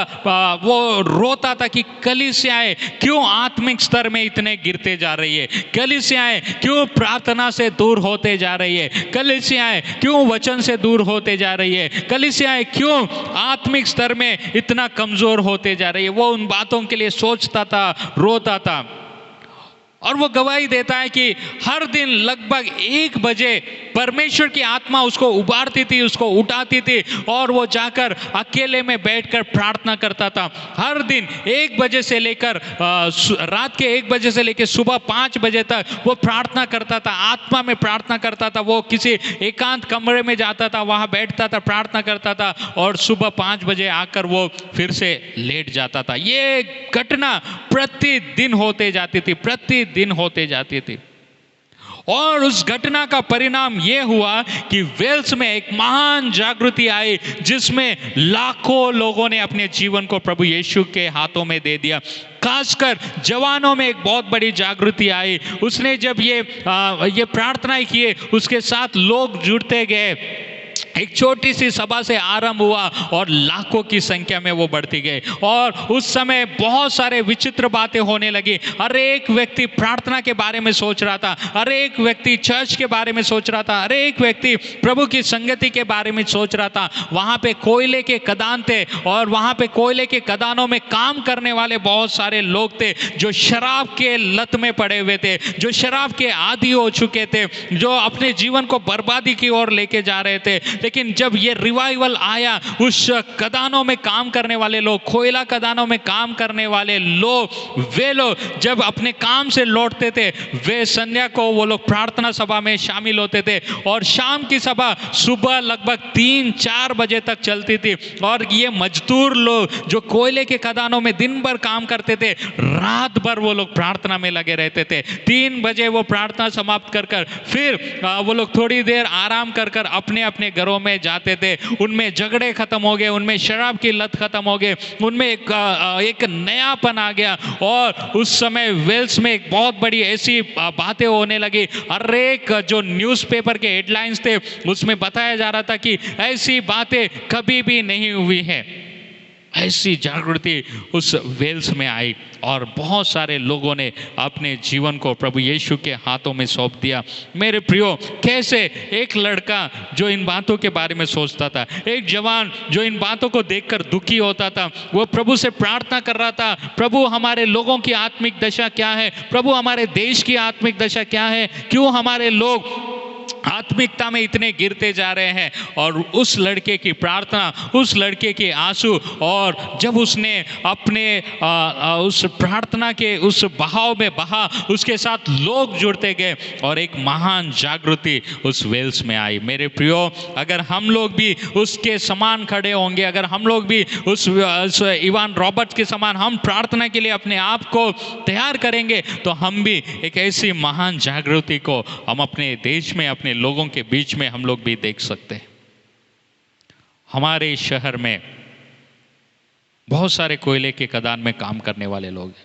वो रोता था कि कलीसियाएं क्यों आत्मिक स्तर में इतने गिरते जा रही है, कलीसियाएं क्यों प्रार्थना से दूर होते जा रही है, कलीसियाएं क्यों वचन से दूर होते जा रही है, कलीसियाएं क्यों आत्मिक स्तर में इतना कमजोर होते जा रही है। वो उन बातों के लिए सोचता था, रोता था। और वो गवाही देता है कि हर दिन लगभग 1 बजे परमेश्वर की आत्मा उसको उबारती थी, उसको उठाती थी और वो जाकर अकेले में बैठकर प्रार्थना करता था। हर दिन 1 बजे से लेकर रात के 1 बजे से लेकर सुबह 5 बजे तक वो प्रार्थना करता था, आत्मा में प्रार्थना करता था। वो किसी एकांत कमरे में जाता था, वहाँ बैठता था, प्रार्थना करता था और सुबह 5 बजे आकर वो फिर से लेट जाता था। ये घटना प्रतिदिन होते जाती थी, प्रतिदिन होते जाती थी। और उस घटना का परिणाम यह हुआ कि वेल्स में एक महान जागृति आई, जिसमें लाखों लोगों ने अपने जीवन को प्रभु यीशु के हाथों में दे दिया। खासकर जवानों में एक बहुत बड़ी जागृति आई। उसने जब ये प्रार्थनाएं किए, उसके साथ लोग जुड़ते गए। एक छोटी सी सभा से आरंभ हुआ और लाखों की संख्या में वो बढ़ती गई। और उस समय बहुत सारे विचित्र बातें होने लगी। हर एक व्यक्ति प्रार्थना के बारे में सोच रहा था, हर एक व्यक्ति चर्च के बारे में सोच रहा था, हर एक व्यक्ति प्रभु की संगति के बारे में सोच रहा था। वहाँ पे कोयले के खदान थे और वहाँ पे कोयले के खदानों में काम करने वाले बहुत सारे लोग थे जो शराब के लत में पड़े हुए थे, जो शराब के आदी हो चुके थे, जो अपने जीवन को बर्बादी की ओर लेके जा रहे थे। लेकिन जब ये रिवाइवल आया, उस खदानों में काम करने वाले लोग, कोयला खदानों में काम करने वाले लोग, वे लोग जब अपने काम से लौटते थे, वे संध्या को वो लोग प्रार्थना सभा में शामिल होते थे। और शाम की सभा सुबह लगभग 3-4 बजे तक चलती थी। और ये मजदूर लोग जो कोयले के खदानों में दिन भर काम करते थे, रात भर वो लोग प्रार्थना में लगे रहते थे। 3 बजे वो प्रार्थना समाप्त कर फिर वो लोग थोड़ी देर आराम कर अपने अपने घरों में जाते थे। उनमें झगड़े खत्म हो गए, उनमें शराब की लत खत्म हो गए, उनमें एक नयापन आ गया। और उस समय वेल्स में एक बहुत बड़ी ऐसी बातें होने लगी। हर एक जो न्यूज़पेपर के हेडलाइंस थे, उसमें बताया जा रहा था कि ऐसी बातें कभी भी नहीं हुई है। ऐसी जागृति उस वेल्स में आई और बहुत सारे लोगों ने अपने जीवन को प्रभु यीशु के हाथों में सौंप दिया। मेरे प्रियो, कैसे एक लड़का जो इन बातों के बारे में सोचता था, एक जवान जो इन बातों को देखकर दुखी होता था, वो प्रभु से प्रार्थना कर रहा था, प्रभु हमारे लोगों की आत्मिक दशा क्या है, प्रभु हमारे देश की आत्मिक दशा क्या है, क्यों हमारे लोग आत्मिकता में इतने गिरते जा रहे हैं। और उस लड़के की प्रार्थना, उस लड़के के आंसू, और जब उसने अपने उस प्रार्थना के उस बहाव में बहा, उसके साथ लोग जुड़ते गए और एक महान जागृति उस वेल्स में आई। मेरे प्रियो, अगर हम लोग भी उसके समान खड़े होंगे, अगर हम लोग भी उस इवान रॉबर्ट्स के समान हम प्रार्थना के लिए अपने आप को तैयार करेंगे, तो हम भी एक ऐसी महान जागृति को हम अपने देश में, अपने लोगों के बीच में हम लोग भी देख सकते हैं। हमारे शहर में बहुत सारे कोयले के खदान में काम करने वाले लोग हैं,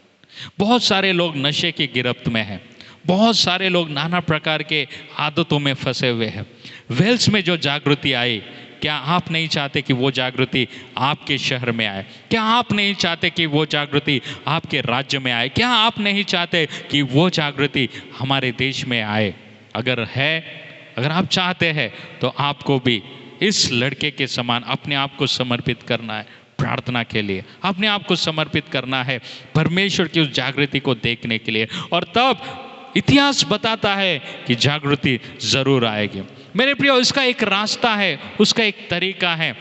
बहुत सारे लोग नशे की गिरफ्त में हैं, बहुत सारे लोग नाना प्रकार के आदतों में फंसे हुए हैं। वेल्स में जो जागृति आई, क्या आप नहीं चाहते कि वो जागृति आपके शहर में आए? क्या आप नहीं चाहते कि वो जागृति आपके राज्य में आए? क्या आप नहीं चाहते कि वो जागृति हमारे देश में आए? अगर आप चाहते हैं तो आपको भी इस लड़के के समान अपने आप को समर्पित करना है प्रार्थना के लिए, अपने आप को समर्पित करना है परमेश्वर की उस जागृति को देखने के लिए। और तब इतिहास बताता है कि जागृति जरूर आएगी। मेरे प्रियो, इसका एक रास्ता है, उसका एक तरीका है,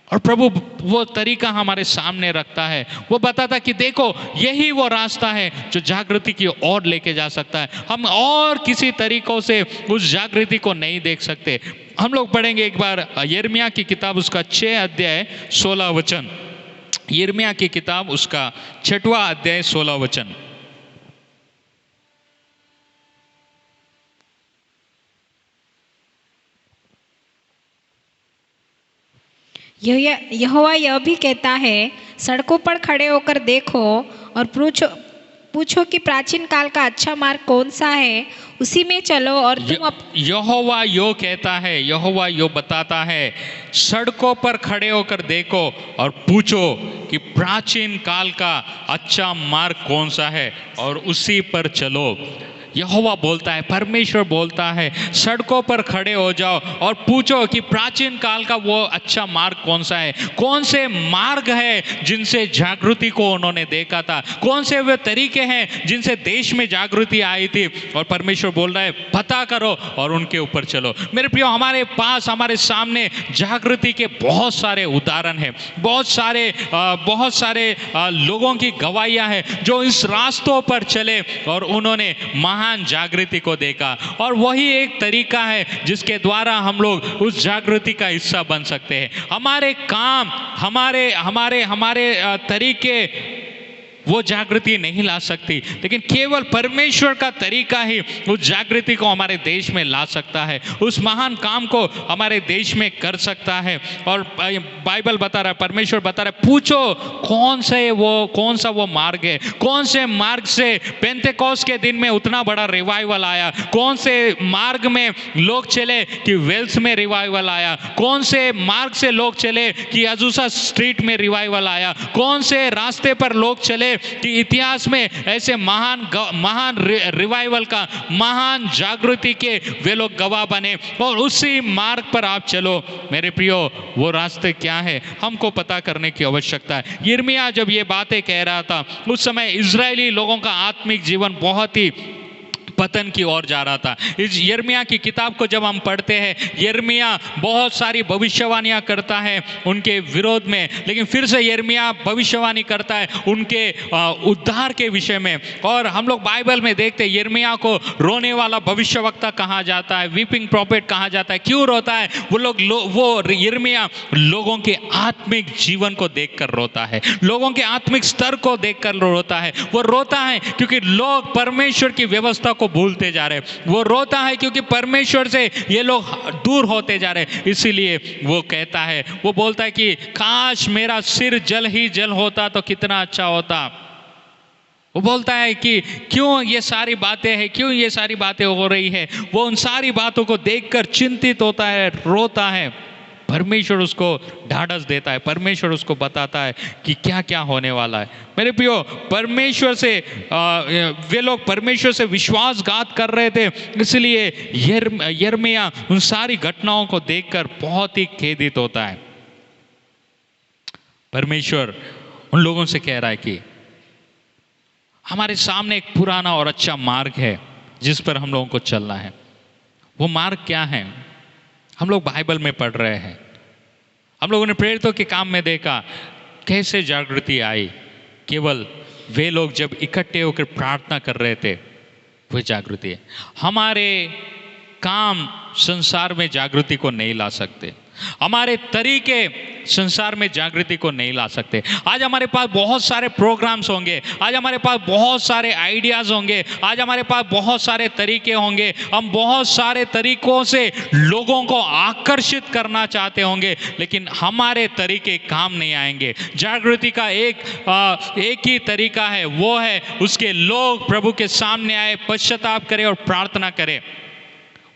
और प्रभु वो तरीका हमारे सामने रखता है। वो बताता कि देखो, यही वो रास्ता है जो जागृति की ओर लेके जा सकता है। हम और किसी तरीकों से उस जागृति को नहीं देख सकते। हम लोग पढ़ेंगे एक बार यिर्मयाह की किताब, उसका 6 अध्याय 16 वचन। यिर्मयाह की किताब, उसका 6वां अध्याय 16 वचन। यहोवा यह भी कहता है, सड़कों पर खड़े होकर देखो और पूछो कि प्राचीन काल का अच्छा मार्ग कौन सा है, उसी में चलो और तुम यहोवा यो कहता है, यहोवा यो बताता है, सड़कों पर खड़े होकर देखो और पूछो कि प्राचीन काल का अच्छा मार्ग कौन सा है और उसी पर चलो। यहोवा बोलता है, परमेश्वर बोलता है, सड़कों पर खड़े हो जाओ और पूछो कि प्राचीन काल का वो अच्छा मार्ग कौन सा है, कौन से मार्ग है जिनसे जागृति को उन्होंने देखा था, कौन से वे तरीके हैं जिनसे देश में जागृति आई थी। और परमेश्वर बोल रहा है पता करो और उनके ऊपर चलो। मेरे प्रियो, हमारे पास, हमारे सामने जागृति के बहुत सारे उदाहरण हैं, बहुत सारे लोगों की गवाहियां हैं जो इस रास्तों पर चले और उन्होंने महान जागृति को देखा। और वही एक तरीका है जिसके द्वारा हम लोग उस जागृति का हिस्सा बन सकते हैं। हमारे काम, हमारे तरीके वो जागृति नहीं ला सकती, लेकिन केवल परमेश्वर का तरीका ही उस जागृति को हमारे देश में ला सकता है, उस महान काम को हमारे देश में कर सकता है। और बाइबल बता रहा है, परमेश्वर बता रहा है, पूछो कौन सा वो मार्ग है, कौन से मार्ग से पेंतेकोस्त के दिन में उतना बड़ा रिवाइवल आया, कौन से मार्ग में लोग चले कि वेल्स में रिवाइवल आया, कौन से मार्ग से लोग चले कि अजूसा स्ट्रीट में रिवाइवल आया, कौन से रास्ते पर लोग चले कि इतिहास में ऐसे महान रिवाइवल का, महान जागृति के वे लोग गवाह बने। और उसी मार्ग पर आप चलो। मेरे प्रियो, वो रास्ते क्या है हमको पता करने की आवश्यकता है। यिर्मयाह जब ये बातें कह रहा था, उस समय इजरायली लोगों का आत्मिक जीवन बहुत ही पतन की ओर जा रहा था। इस यिर्मयाह की किताब को जब हम पढ़ते हैं, यिर्मयाह बहुत सारी भविष्यवाणियां करता है उनके विरोध में, लेकिन फिर से यिर्मयाह भविष्यवाणी करता है उनके उद्धार के विषय में। और हम लोग बाइबल में देखते हैं यिर्मयाह को रोने वाला भविष्यवक्ता कहा जाता है, वीपिंग प्रॉफिट कहा जाता है। क्यों रोता है? वो यिर्मयाह लोगों के आत्मिक जीवन को देखकर रोता है, लोगों के आत्मिक स्तर को देखकर रोता है। वो रोता है क्योंकि लोग परमेश्वर की व्यवस्था को भूलते जा रहे हैं। वो रोता है क्योंकि परमेश्वर से ये लोग दूर होते जा रहे हैं। इसीलिए वो कहता है, वो बोलता है कि काश मेरा सिर जल ही जल होता तो कितना अच्छा होता। वो बोलता है कि क्यों ये सारी बातें हैं, क्यों ये सारी बातें हो रही है। वो उन सारी बातों को देखकर चिंतित होता है, रोता है। परमेश्वर उसको ढाढ़स देता है, परमेश्वर उसको बताता है कि क्या क्या होने वाला है। मेरे प्रियो, परमेश्वर से वे लोग परमेश्वर से विश्वासघात कर रहे थे, इसलिए यिर्मयाह उन सारी घटनाओं को देखकर बहुत ही खेदित होता है। परमेश्वर उन लोगों से कह रहा है कि हमारे सामने एक पुराना और अच्छा मार्ग है जिस पर हम लोगों को चलना है। वो मार्ग क्या है? हम लोग बाइबल में पढ़ रहे हैं, हम लोगों ने प्रेरितों के काम में देखा कैसे जागृति आई। केवल वे लोग जब इकट्ठे होकर प्रार्थना कर रहे थे, वह जागृति है। हमारे काम संसार में जागृति को नहीं ला सकते, हमारे तरीके संसार में जागृति को नहीं ला सकते। आज हमारे पास बहुत सारे प्रोग्राम्स होंगे, आज हमारे पास बहुत सारे आइडियाज होंगे, आज हमारे पास बहुत सारे तरीके होंगे, हम बहुत सारे तरीकों से लोगों को आकर्षित करना चाहते होंगे, लेकिन हमारे तरीके काम नहीं आएंगे। जागृति का एक ही तरीका है, वो है उसके लोग प्रभु के सामने आए, पश्चाताप करें और प्रार्थना करें।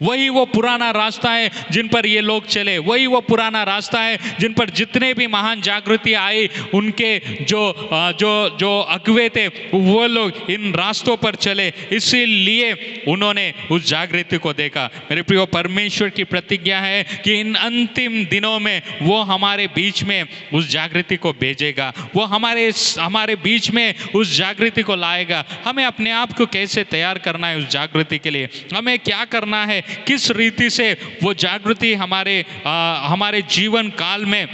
वही वो पुराना रास्ता है जिन पर ये लोग चले, वही वो पुराना रास्ता है जिन पर जितने भी महान जागृति आई, उनके जो अगुवे थे वो लोग इन रास्तों पर चले, इसीलिए उन्होंने उस जागृति को देखा। मेरे प्रियो, परमेश्वर की प्रतिज्ञा है कि इन अंतिम दिनों में वो हमारे बीच में उस जागृति को भेजेगा, वो हमारे बीच में उस जागृति को लाएगा। हमें अपने आप को कैसे तैयार करना है उस जागृति के लिए, हमें क्या करना है, किस रीति से वो जागृति हमारे जीवन काल में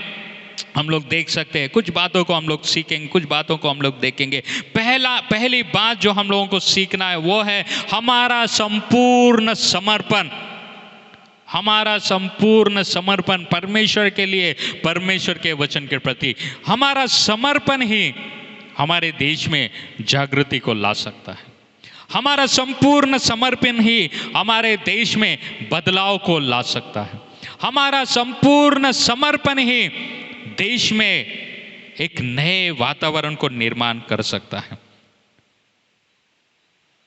हम लोग देख सकते हैं। कुछ बातों को हम लोग सीखेंगे, कुछ बातों को हम लोग देखेंगे। पहली बात जो हम लोगों को सीखना है वो है हमारा संपूर्ण समर्पण, हमारा संपूर्ण समर्पण परमेश्वर के लिए, परमेश्वर के वचन के प्रति। हमारा समर्पण ही हमारे देश में जागृति को ला सकता है। हमारा संपूर्ण समर्पण ही हमारे देश में बदलाव को ला सकता है। हमारा संपूर्ण समर्पण ही देश में एक नए वातावरण को निर्माण कर सकता है।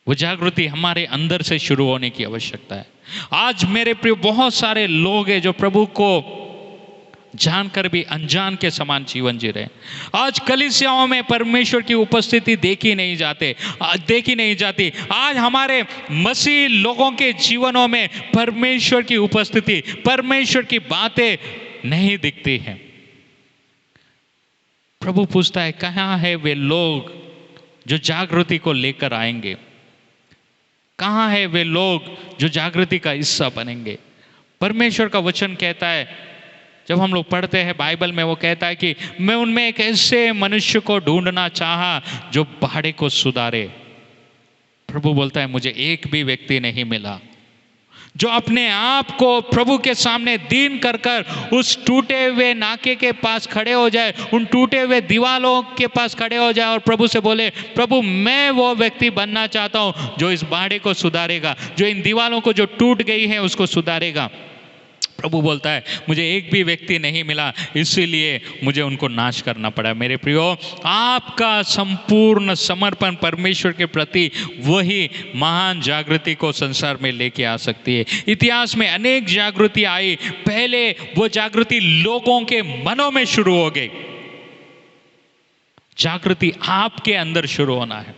वो जागृति हमारे अंदर से शुरू होने की आवश्यकता है। आज मेरे प्रिय बहुत सारे लोग हैं जो प्रभु को जानकर भी अनजान के समान जीवन जी रहे हैं। आज कलीसियाओं में परमेश्वर की उपस्थिति देखी नहीं जाती। आज हमारे मसीह लोगों के जीवनों में परमेश्वर की उपस्थिति, परमेश्वर की बातें नहीं दिखती हैं। प्रभु पूछता है, कहाँ है वे लोग जो जागृति को लेकर आएंगे? कहाँ है वे लोग जो जागृति का हिस्सा बनेंगे? परमेश्वर का वचन कहता है, जब हम लोग पढ़ते हैं बाइबल में, वो कहता है कि मैं उनमें एक ऐसे मनुष्य को ढूंढना चाहा जो बाड़े को सुधारे। प्रभु बोलता है, मुझे एक भी व्यक्ति नहीं मिला जो अपने आप को प्रभु के सामने दीन कर कर उस टूटे हुए नाके के पास खड़े हो जाए, उन टूटे हुए दीवालों के पास खड़े हो जाए और प्रभु से बोले, प्रभु मैं वो व्यक्ति बनना चाहता हूँ जो इस बाड़े को सुधारेगा, जो इन दीवालों को जो टूट गई है उसको सुधारेगा। प्रभु बोलता है, मुझे एक भी व्यक्ति नहीं मिला, इसीलिए मुझे उनको नाश करना पड़ा। मेरे प्रियो, आपका संपूर्ण समर्पण परमेश्वर के प्रति वही महान जागृति को संसार में लेके आ सकती है। इतिहास में अनेक जागृति आई, पहले वो जागृति लोगों के मनों में शुरू हो गई। जागृति आपके अंदर शुरू होना है।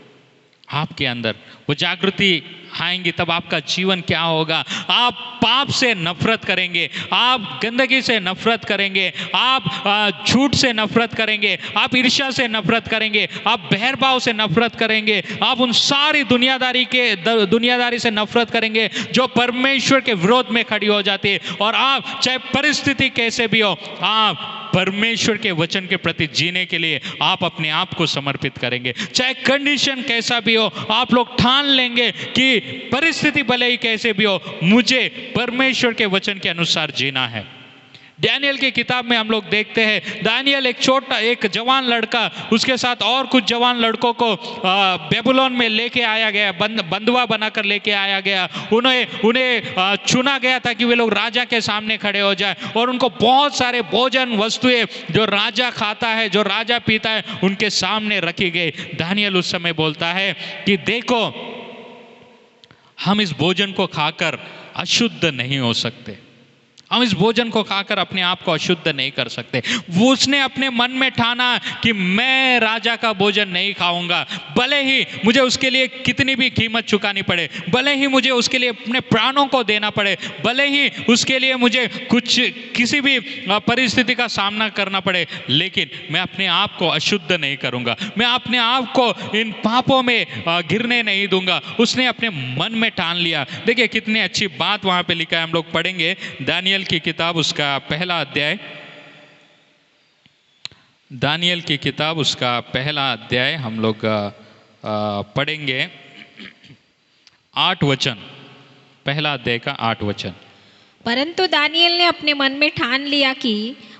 आपके अंदर वो जागृति आएंगी तब आपका जीवन क्या होगा? आप पाप से नफरत करेंगे, आप गंदगी से नफरत करेंगे, आप झूठ से नफरत करेंगे, आप ईर्ष्या से नफरत करेंगे, आप बहरभाव से नफरत करेंगे, आप उन सारी दुनियादारी से नफरत करेंगे जो परमेश्वर के विरोध में खड़ी हो जाती है। और आप चाहे परिस्थिति कैसे भी हो, आप परमेश्वर के वचन के प्रति जीने के लिए आप अपने आप को समर्पित करेंगे। चाहे कंडीशन कैसा भी हो, आप लोग ठान लेंगे कि परिस्थिति भले ही कैसे भी हो, मुझे परमेश्वर के वचन के अनुसार जीना है। दानियल की किताब में हम लोग देखते हैं, दानियल एक जवान लड़का, उसके साथ और कुछ जवान लड़कों को बेबीलोन में लेके आया गया, बंधुआ बनाकर लेके आया गया। उन्हें चुना गया था कि वे लोग राजा के सामने खड़े हो जाए और उनको बहुत सारे भोजन वस्तुएं जो राजा खाता है, जो राजा पीता है, उनके सामने रखी गई। दानियल उस समय बोलता है कि देखो, हम इस भोजन को खाकर अशुद्ध नहीं हो सकते, हम इस भोजन को खाकर अपने आप को अशुद्ध नहीं कर सकते। वो उसने अपने मन में ठाना कि मैं राजा का भोजन नहीं खाऊंगा, भले ही मुझे उसके लिए कितनी भी कीमत चुकानी पड़े, भले ही मुझे उसके लिए अपने प्राणों को देना पड़े, भले ही उसके लिए मुझे किसी भी परिस्थिति का सामना करना पड़े, लेकिन मैं अपने आप को अशुद्ध नहीं करूंगा, मैं अपने आप को इन पापों में गिरने नहीं दूंगा। उसने अपने मन में ठान लिया। देखिए कितनी अच्छी बात वहां पे लिखा है, हम लोग पढ़ेंगे दानियल की किताब उसका पहला अध्याय, दानियल की किताब उसका पहला अध्याय हम लोग पढ़ेंगे 8 वचन, पहला अध्याय का 8 वचन। परंतु दानियल ने अपने मन में ठान लिया कि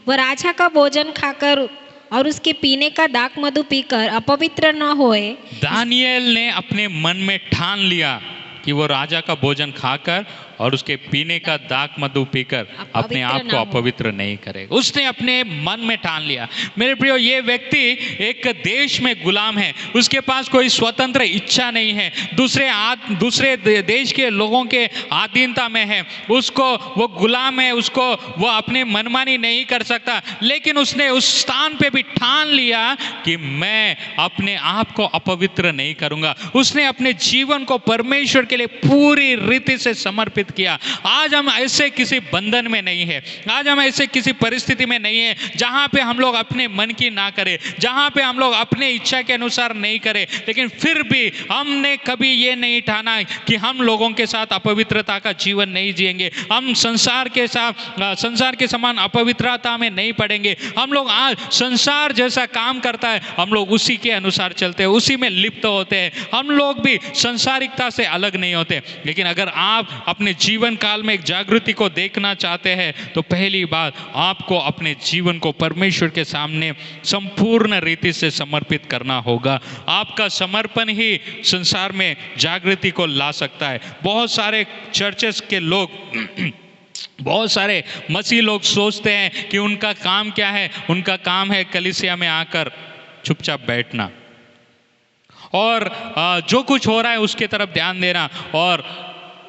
वह राजा का भोजन खाकर और उसके पीने का दाख मधु पीकर अपवित्र न होए। दानियल ने अपने मन में ठान लिया कि वो राजा का भोजन खाकर और उसके पीने का दाख मधु पीकर अपने आप को अपवित्र नहीं करेगा। उसने अपने मन में ठान लिया। मेरे प्रियो, ये व्यक्ति एक देश में गुलाम है, उसके पास कोई स्वतंत्र इच्छा नहीं है, दूसरे देश के लोगों के अधीनता में है, उसको वो गुलाम है, उसको वो अपने मनमानी नहीं कर सकता। लेकिन उसने उस स्थान पे भी ठान लिया कि मैं अपने आप को अपवित्र नहीं करूंगा। उसने अपने जीवन को परमेश्वर के लिए पूरी रीति से समर्पित किया। आज हम ऐसे किसी बंधन में नहीं है, आज हम ऐसे किसी परिस्थिति में नहीं है जहां पे हम लोग अपने मन की ना करें, जहां पे हम लोग अपने इच्छा के अनुसार नहीं करें, लेकिन फिर भी हमने कभी ये नहीं ठाना कि हम लोगों के साथ अपवित्रता का जीवन नहीं जिएंगे, हम संसार के समान अपवित्रता में नहीं पड़ेंगे। हम लोग आज संसार जैसा काम करता है, हम लोग उसी के अनुसार चलते हैं, उसी में लिप्त होते हैं, हम लोग भी संसारिकता से अलग नहीं होते। लेकिन अगर आप अपने जीवन काल में एक जागृति को देखना चाहते हैं तो पहली बात, आपको अपने जीवन को परमेश्वर के सामने संपूर्ण रीति से समर्पित करना होगा। आपका समर्पण ही संसार में जागृति को ला सकता है। बहुत सारे चर्चेस के लोग बहुत सारे मसीह लोग सोचते हैं कि उनका काम क्या है, उनका काम है कलीसिया में आकर चुपचाप बैठना और जो कुछ हो रहा है उसके तरफ ध्यान देना और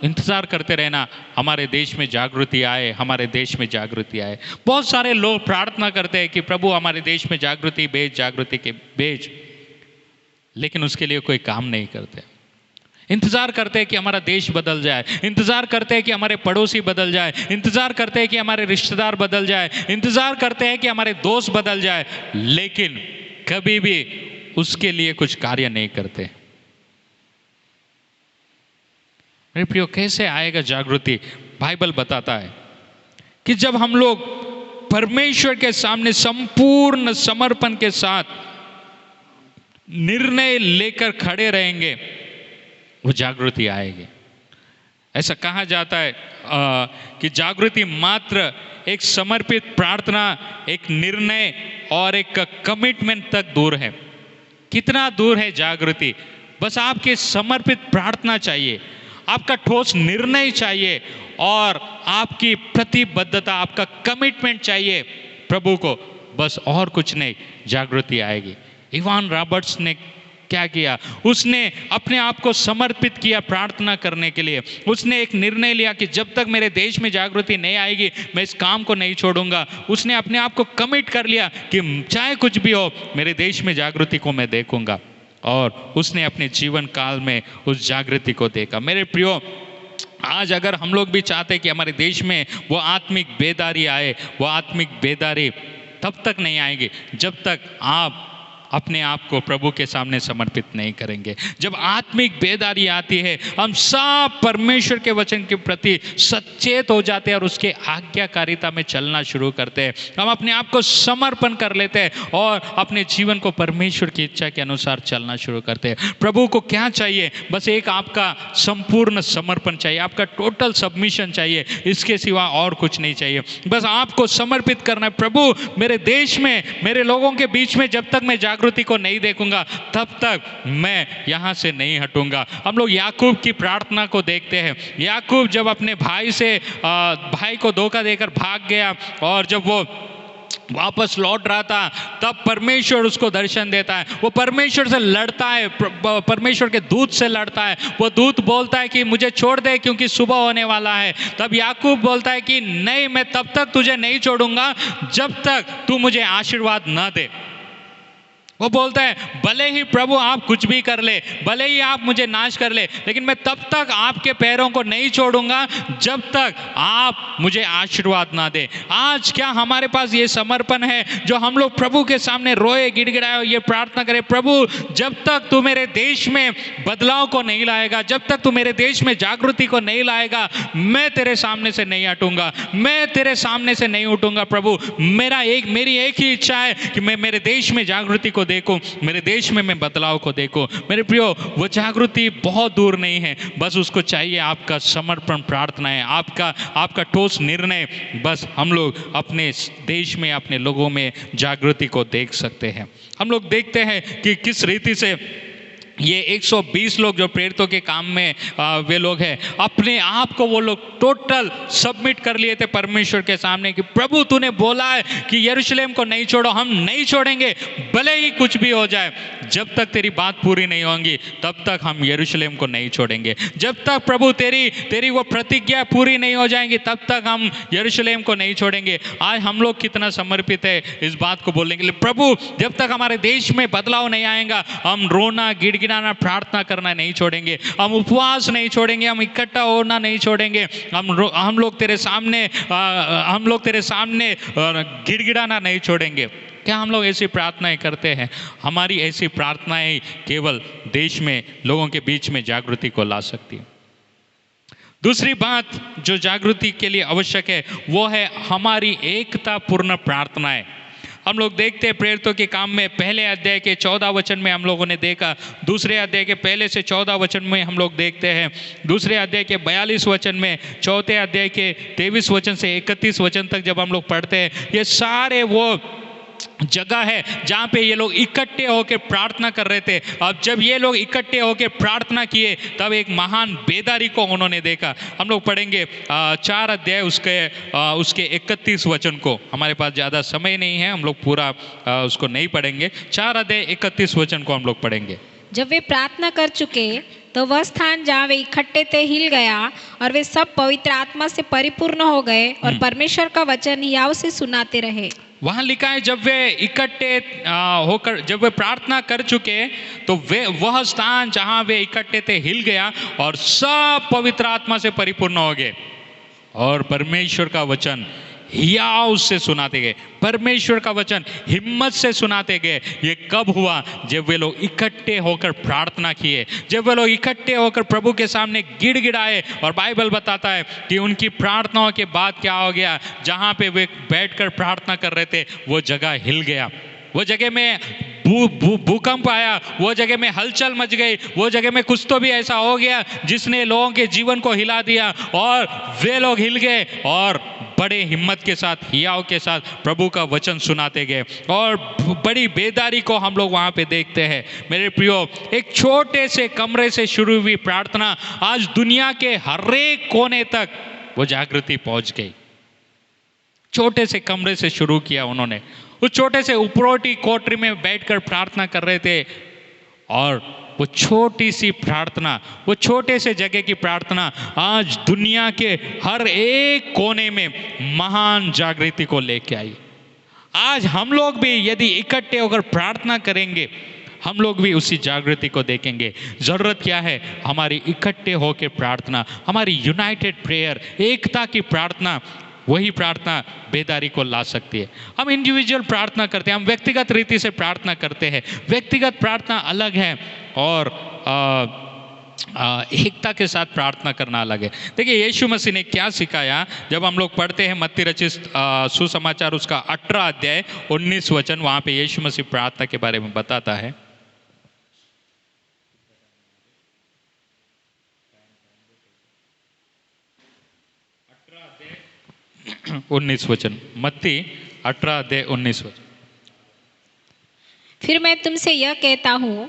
इंतज़ार करते रहना हमारे देश में जागृति आए, हमारे देश में जागृति आए। बहुत सारे लोग प्रार्थना करते हैं कि प्रभु हमारे देश में जागृति भेज, जागृति के भेज, लेकिन उसके लिए कोई काम नहीं करते। इंतज़ार करते हैं कि हमारा देश बदल जाए, इंतज़ार करते हैं कि हमारे पड़ोसी बदल जाए, इंतज़ार करते हैं कि हमारे रिश्तेदार बदल जाए, इंतज़ार करते हैं कि हमारे दोस्त बदल जाए, लेकिन कभी भी उसके लिए कुछ कार्य नहीं करते। मेरे प्रियो, कैसे आएगा जागृति? बाइबल बताता है कि जब हम लोग परमेश्वर के सामने संपूर्ण समर्पण के साथ निर्णय लेकर खड़े रहेंगे, वो जागृति आएगी। ऐसा कहा जाता है कि जागृति मात्र एक समर्पित प्रार्थना, एक निर्णय और एक कमिटमेंट तक दूर है। कितना दूर है जागृति? बस आपके समर्पित प्रार्थना चाहिए, आपका ठोस निर्णय चाहिए और आपकी प्रतिबद्धता, आपका कमिटमेंट चाहिए प्रभु को, बस और कुछ नहीं, जागृति आएगी। इवान रॉबर्ट्स ने क्या किया? उसने अपने आप को समर्पित किया प्रार्थना करने के लिए। उसने एक निर्णय लिया कि जब तक मेरे देश में जागृति नहीं आएगी मैं इस काम को नहीं छोड़ूंगा। उसने अपने आप को कमिट कर लिया कि चाहे कुछ भी हो मेरे देश में जागृति को मैं देखूंगा, और उसने अपने जीवन काल में उस जागृति को देखा। मेरे प्रियो, आज अगर हम लोग भी चाहते हैं कि हमारे देश में वो आत्मिक बेदारी आए, वो आत्मिक बेदारी तब तक नहीं आएगी जब तक आप अपने आप को प्रभु के सामने समर्पित नहीं करेंगे। जब आत्मिक बेदारी आती है, हम सब परमेश्वर के वचन के प्रति सचेत हो जाते हैं और उसके आज्ञाकारिता में चलना शुरू करते हैं। हम अपने आप को समर्पण कर लेते हैं और अपने जीवन को परमेश्वर की इच्छा के अनुसार चलना शुरू करते हैं। प्रभु को क्या चाहिए? बस एक आपका संपूर्ण समर्पण चाहिए, आपका टोटल सबमिशन चाहिए, इसके सिवा और कुछ नहीं चाहिए। बस आपको समर्पित करना है। प्रभु, मेरे देश में, मेरे लोगों के बीच में जब तक मैं जागृति को नहीं देखूंगा तब तक मैं यहां से नहीं हटूंगा। हम लोग याकूब की प्रार्थना को देखते हैं। याकूब जब अपने भाई को धोखा देकर भाग गया और जब वो वापस लौट रहा था, तब परमेश्वर उसको दर्शन देता है। वो परमेश्वर से लड़ता है, परमेश्वर के दूत से लड़ता है। वो दूत बोलता है कि मुझे छोड़ दे क्योंकि सुबह होने वाला है। तब याकूब बोलता है कि नहीं, मैं तब तक तुझे नहीं छोड़ूंगा जब तक तू मुझे आशीर्वाद न दे। वो बोलता है भले ही प्रभु आप कुछ भी कर ले, भले ही आप मुझे नाश कर ले, लेकिन मैं तब तक आपके पैरों को नहीं छोड़ूंगा जब तक आप मुझे आशीर्वाद ना दे। आज क्या हमारे पास ये समर्पण है जो हम लोग प्रभु के सामने रोए, गिड़गिड़ाए, ये प्रार्थना करें, प्रभु जब तक तू मेरे देश में बदलाव को नहीं लाएगा, जब तक तू मेरे देश में जागृति को नहीं लाएगा, मैं तेरे सामने से नहीं हटूंगा, मैं तेरे सामने से नहीं उठूंगा। प्रभु, मेरी एक ही इच्छा है कि मैं मेरे देश में जागृति को देखूं, मेरे देश में मैं बदलाव को देखूं। मेरे प्रियो, वो जागृति बहुत दूर नहीं है, बस उसको चाहिए आपका समर्पण प्रार्थना है, आपका ठोस निर्णय। बस हम लोग अपने देश में, अपने लोगों में जागृति को देख सकते हैं। हम लोग देखते हैं कि किस रीति से ये 120 लोग जो प्रेरितों के काम में वे लोग हैं, अपने आप को वो लोग टोटल सबमिट कर लिए थे परमेश्वर के सामने कि प्रभु तूने बोला है कि यरूशलेम को नहीं छोड़ो, हम नहीं छोड़ेंगे भले ही कुछ भी हो जाए। जब तक तेरी बात पूरी नहीं होगी तब तक हम यरूशलेम को नहीं छोड़ेंगे। जब तक प्रभु तेरी वो प्रतिज्ञा पूरी नहीं हो जाएंगी तब तक हम यरूशलेम को नहीं छोड़ेंगे। आज हम लोग कितना समर्पित है इस बात को बोलने के लिए, प्रभु जब तक हमारे देश में बदलाव नहीं आएगा हम रोना, गिड़गिड़ाना, प्रार्थना करना नहीं छोड़ेंगे, हम उपवास नहीं छोड़ेंगे, हम इकट्ठा होना नहीं छोड़ेंगे, हम लोग तेरे सामने गिड़गिड़ाना नहीं छोड़ेंगे। क्या हम लोग ऐसी प्रार्थनाएं करते हैं? हमारी ऐसी प्रार्थनाएं केवल देश में लोगों के बीच में जागृति को ला सकती है। दूसरी बात जो जागृति के लिए आवश्यक है वो है हमारी एकता पूर्ण प्रार्थनाएं। हम लोग देखते हैं प्रेरितों के काम में पहले अध्याय के 14 वचन में हम लोगों ने देखा, दूसरे अध्याय के पहले से 14 वचन में हम लोग देखते हैं, दूसरे अध्याय के 42 वचन में, चौथे अध्याय के 23 वचन से 31 वचन तक जब हम लोग पढ़ते हैं, ये सारे वो जगह है जहाँ पे ये लोग इकट्ठे होकर प्रार्थना कर रहे थे। अब जब ये लोग इकट्ठे होकर प्रार्थना किए तब एक महान बेदारी को उन्होंने देखा। हम लोग पढ़ेंगे 4 अध्याय उसके 31 वचन को। हमारे पास ज़्यादा समय नहीं है, हम लोग पूरा उसको नहीं पढ़ेंगे। 4 अध्याय 31 वचन को हम लोग पढ़ेंगे। जब वे प्रार्थना कर चुके तो वह स्थान जहाँ वे इकट्ठे थे हिल गया और वे सब पवित्र आत्मा से परिपूर्ण हो गए और परमेश्वर का वचन हियाव से सुनाते रहे। वहां लिखा है जब वे इकट्ठे होकर जब वे प्रार्थना कर चुके तो वे वह स्थान जहां वे इकट्ठे थे हिल गया और सब पवित्र आत्मा से परिपूर्ण हो गए और परमेश्वर का वचन हियाव से सुनाते गए। परमेश्वर का वचन हिम्मत से सुनाते गए। ये कब हुआ? जब वे लोग इकट्ठे होकर प्रार्थना किए, जब वे लोग इकट्ठे होकर प्रभु के सामने गिड़गिड़ाए। और बाइबल बताता है कि उनकी प्रार्थनाओं के बाद क्या हो गया, जहाँ पे वे बैठकर प्रार्थना कर रहे थे वो जगह हिल गया, वो जगह में भूकंप आया, वो जगह में हलचल मच गई, वो जगह में कुछ तो भी ऐसा हो गया जिसने लोगों के जीवन को हिला दिया और वे लोग हिल गए और बड़े हिम्मत के साथ हियाव के साथ प्रभु का वचन सुनाते गए। और बड़ी बेदारी को हम लोग वहाँ पे देखते हैं। मेरे प्रियो, एक छोटे से कमरे से शुरू हुई प्रार्थना आज दुनिया के हर एक कोने तक वो जागृति पहुँच गई। छोटे से कमरे से शुरू किया उन्होंने, उस छोटे से उपरोटी कोठरी में बैठकर प्रार्थना कर रहे थे और वो छोटी सी प्रार्थना, वो छोटे से जगह की प्रार्थना आज दुनिया के हर एक कोने में महान जागृति को लेके आई। आज हम लोग भी यदि इकट्ठे होकर प्रार्थना करेंगे, हम लोग भी उसी जागृति को देखेंगे। ज़रूरत क्या है? हमारी इकट्ठे होकर प्रार्थना, हमारी यूनाइटेड प्रेयर, एकता की प्रार्थना, वही प्रार्थना बेदारी को ला सकती है। हम इंडिविजुअल प्रार्थना करते हैं, हम व्यक्तिगत रीति से प्रार्थना करते हैं। व्यक्तिगत प्रार्थना अलग है और एकता के साथ प्रार्थना करना अलग है। देखिए यीशु मसीह ने क्या सिखाया। जब हम लोग पढ़ते हैं मत्ती रचित सुसमाचार उसका 18 अध्याय 19 वचन, वहाँ पे यीशु मसीह प्रार्थना के बारे में बताता है। 19 वचन, मत्ती 18 अध्याय 19 वचन। फिर मैं तुमसे यह कहता हूँ,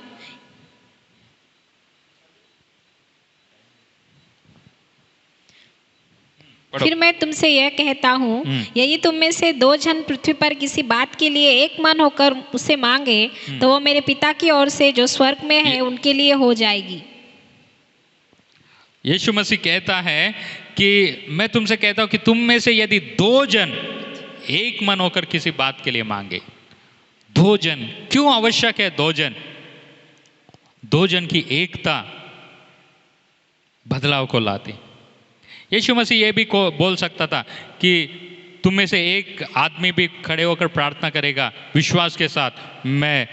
फिर मैं तुमसे यह कहता हूँ, यदि तुम में से 2 जन पृथ्वी पर किसी बात के लिए एक मन होकर उससे मांगे तो वो मेरे पिता की ओर से जो स्वर्ग में है उनके लिए हो जाएगी। यीशु मसीह कहता है कि मैं तुमसे कहता हूं कि तुम में से यदि 2 जन एक मन होकर किसी बात के लिए मांगे। 2 जन क्यों आवश्यक है? 2 जन, 2 जन की एकता बदलाव को लाती। यीशु मसीह ये भी बोल सकता था कि तुम में से एक आदमी भी खड़े होकर प्रार्थना करेगा विश्वास के साथ, मैं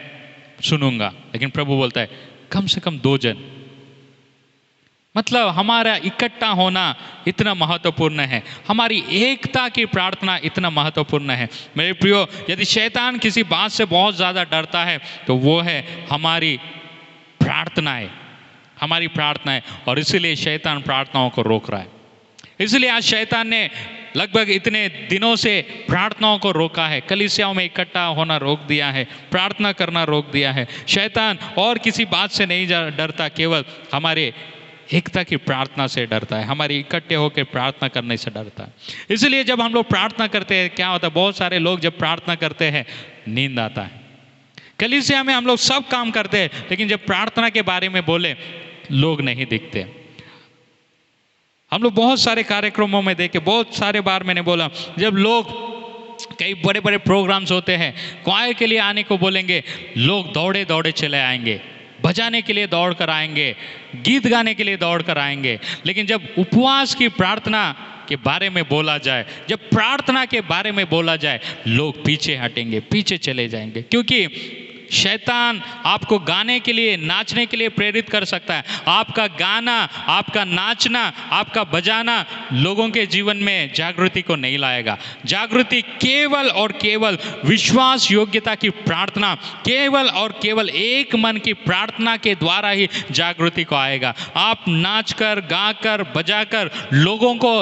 सुनूंगा। लेकिन प्रभु बोलता है कम से कम 2 जन। मतलब हमारा इकट्ठा होना इतना महत्वपूर्ण है, हमारी एकता की प्रार्थना इतना महत्वपूर्ण है। मेरे प्रियो, यदि शैतान किसी बात से बहुत ज़्यादा डरता है तो वो है हमारी प्रार्थनाएं, हमारी प्रार्थनाएं। और इसीलिए शैतान प्रार्थनाओं को रोक रहा है। इसलिए आज शैतान ने लगभग इतने दिनों से प्रार्थनाओं को रोका है, कलीसियाओं में इकट्ठा होना रोक दिया है, प्रार्थना करना रोक दिया है। शैतान और किसी बात से नहीं डरता, केवल हमारे एकता की प्रार्थना से डरता है, हमारी इकट्ठे होकर प्रार्थना करने से डरता है। इसलिए जब हम लोग प्रार्थना करते हैं क्या होता है, बहुत सारे लोग जब प्रार्थना करते हैं नींद आता है। कलीसिया में हम लोग सब काम करते हैं, लेकिन जब प्रार्थना के बारे में बोले लोग नहीं दिखते। हम लोग बहुत सारे कार्यक्रमों में देखे, बहुत सारे बार मैंने बोला, जब लोग कई बड़े बड़े प्रोग्राम्स होते हैं, क्वायर के लिए आने को बोलेंगे, लोग दौड़े दौड़े चले आएंगे, बजाने के लिए दौड़ कर आएंगे, गीत गाने के लिए दौड़ कर आएंगे। लेकिन जब उपवास की प्रार्थना के बारे में बोला जाए, जब प्रार्थना के बारे में बोला जाए, लोग पीछे हटेंगे, पीछे चले जाएंगे। क्योंकि शैतान आपको गाने के लिए, नाचने के लिए प्रेरित कर सकता है। आपका गाना, आपका नाचना, आपका बजाना लोगों के जीवन में जागृति को नहीं लाएगा। जागृति केवल और केवल विश्वास योग्यता की प्रार्थना, केवल और केवल एक मन की प्रार्थना के द्वारा ही जागृति को आएगा। आप नाचकर, गाकर, बजाकर लोगों को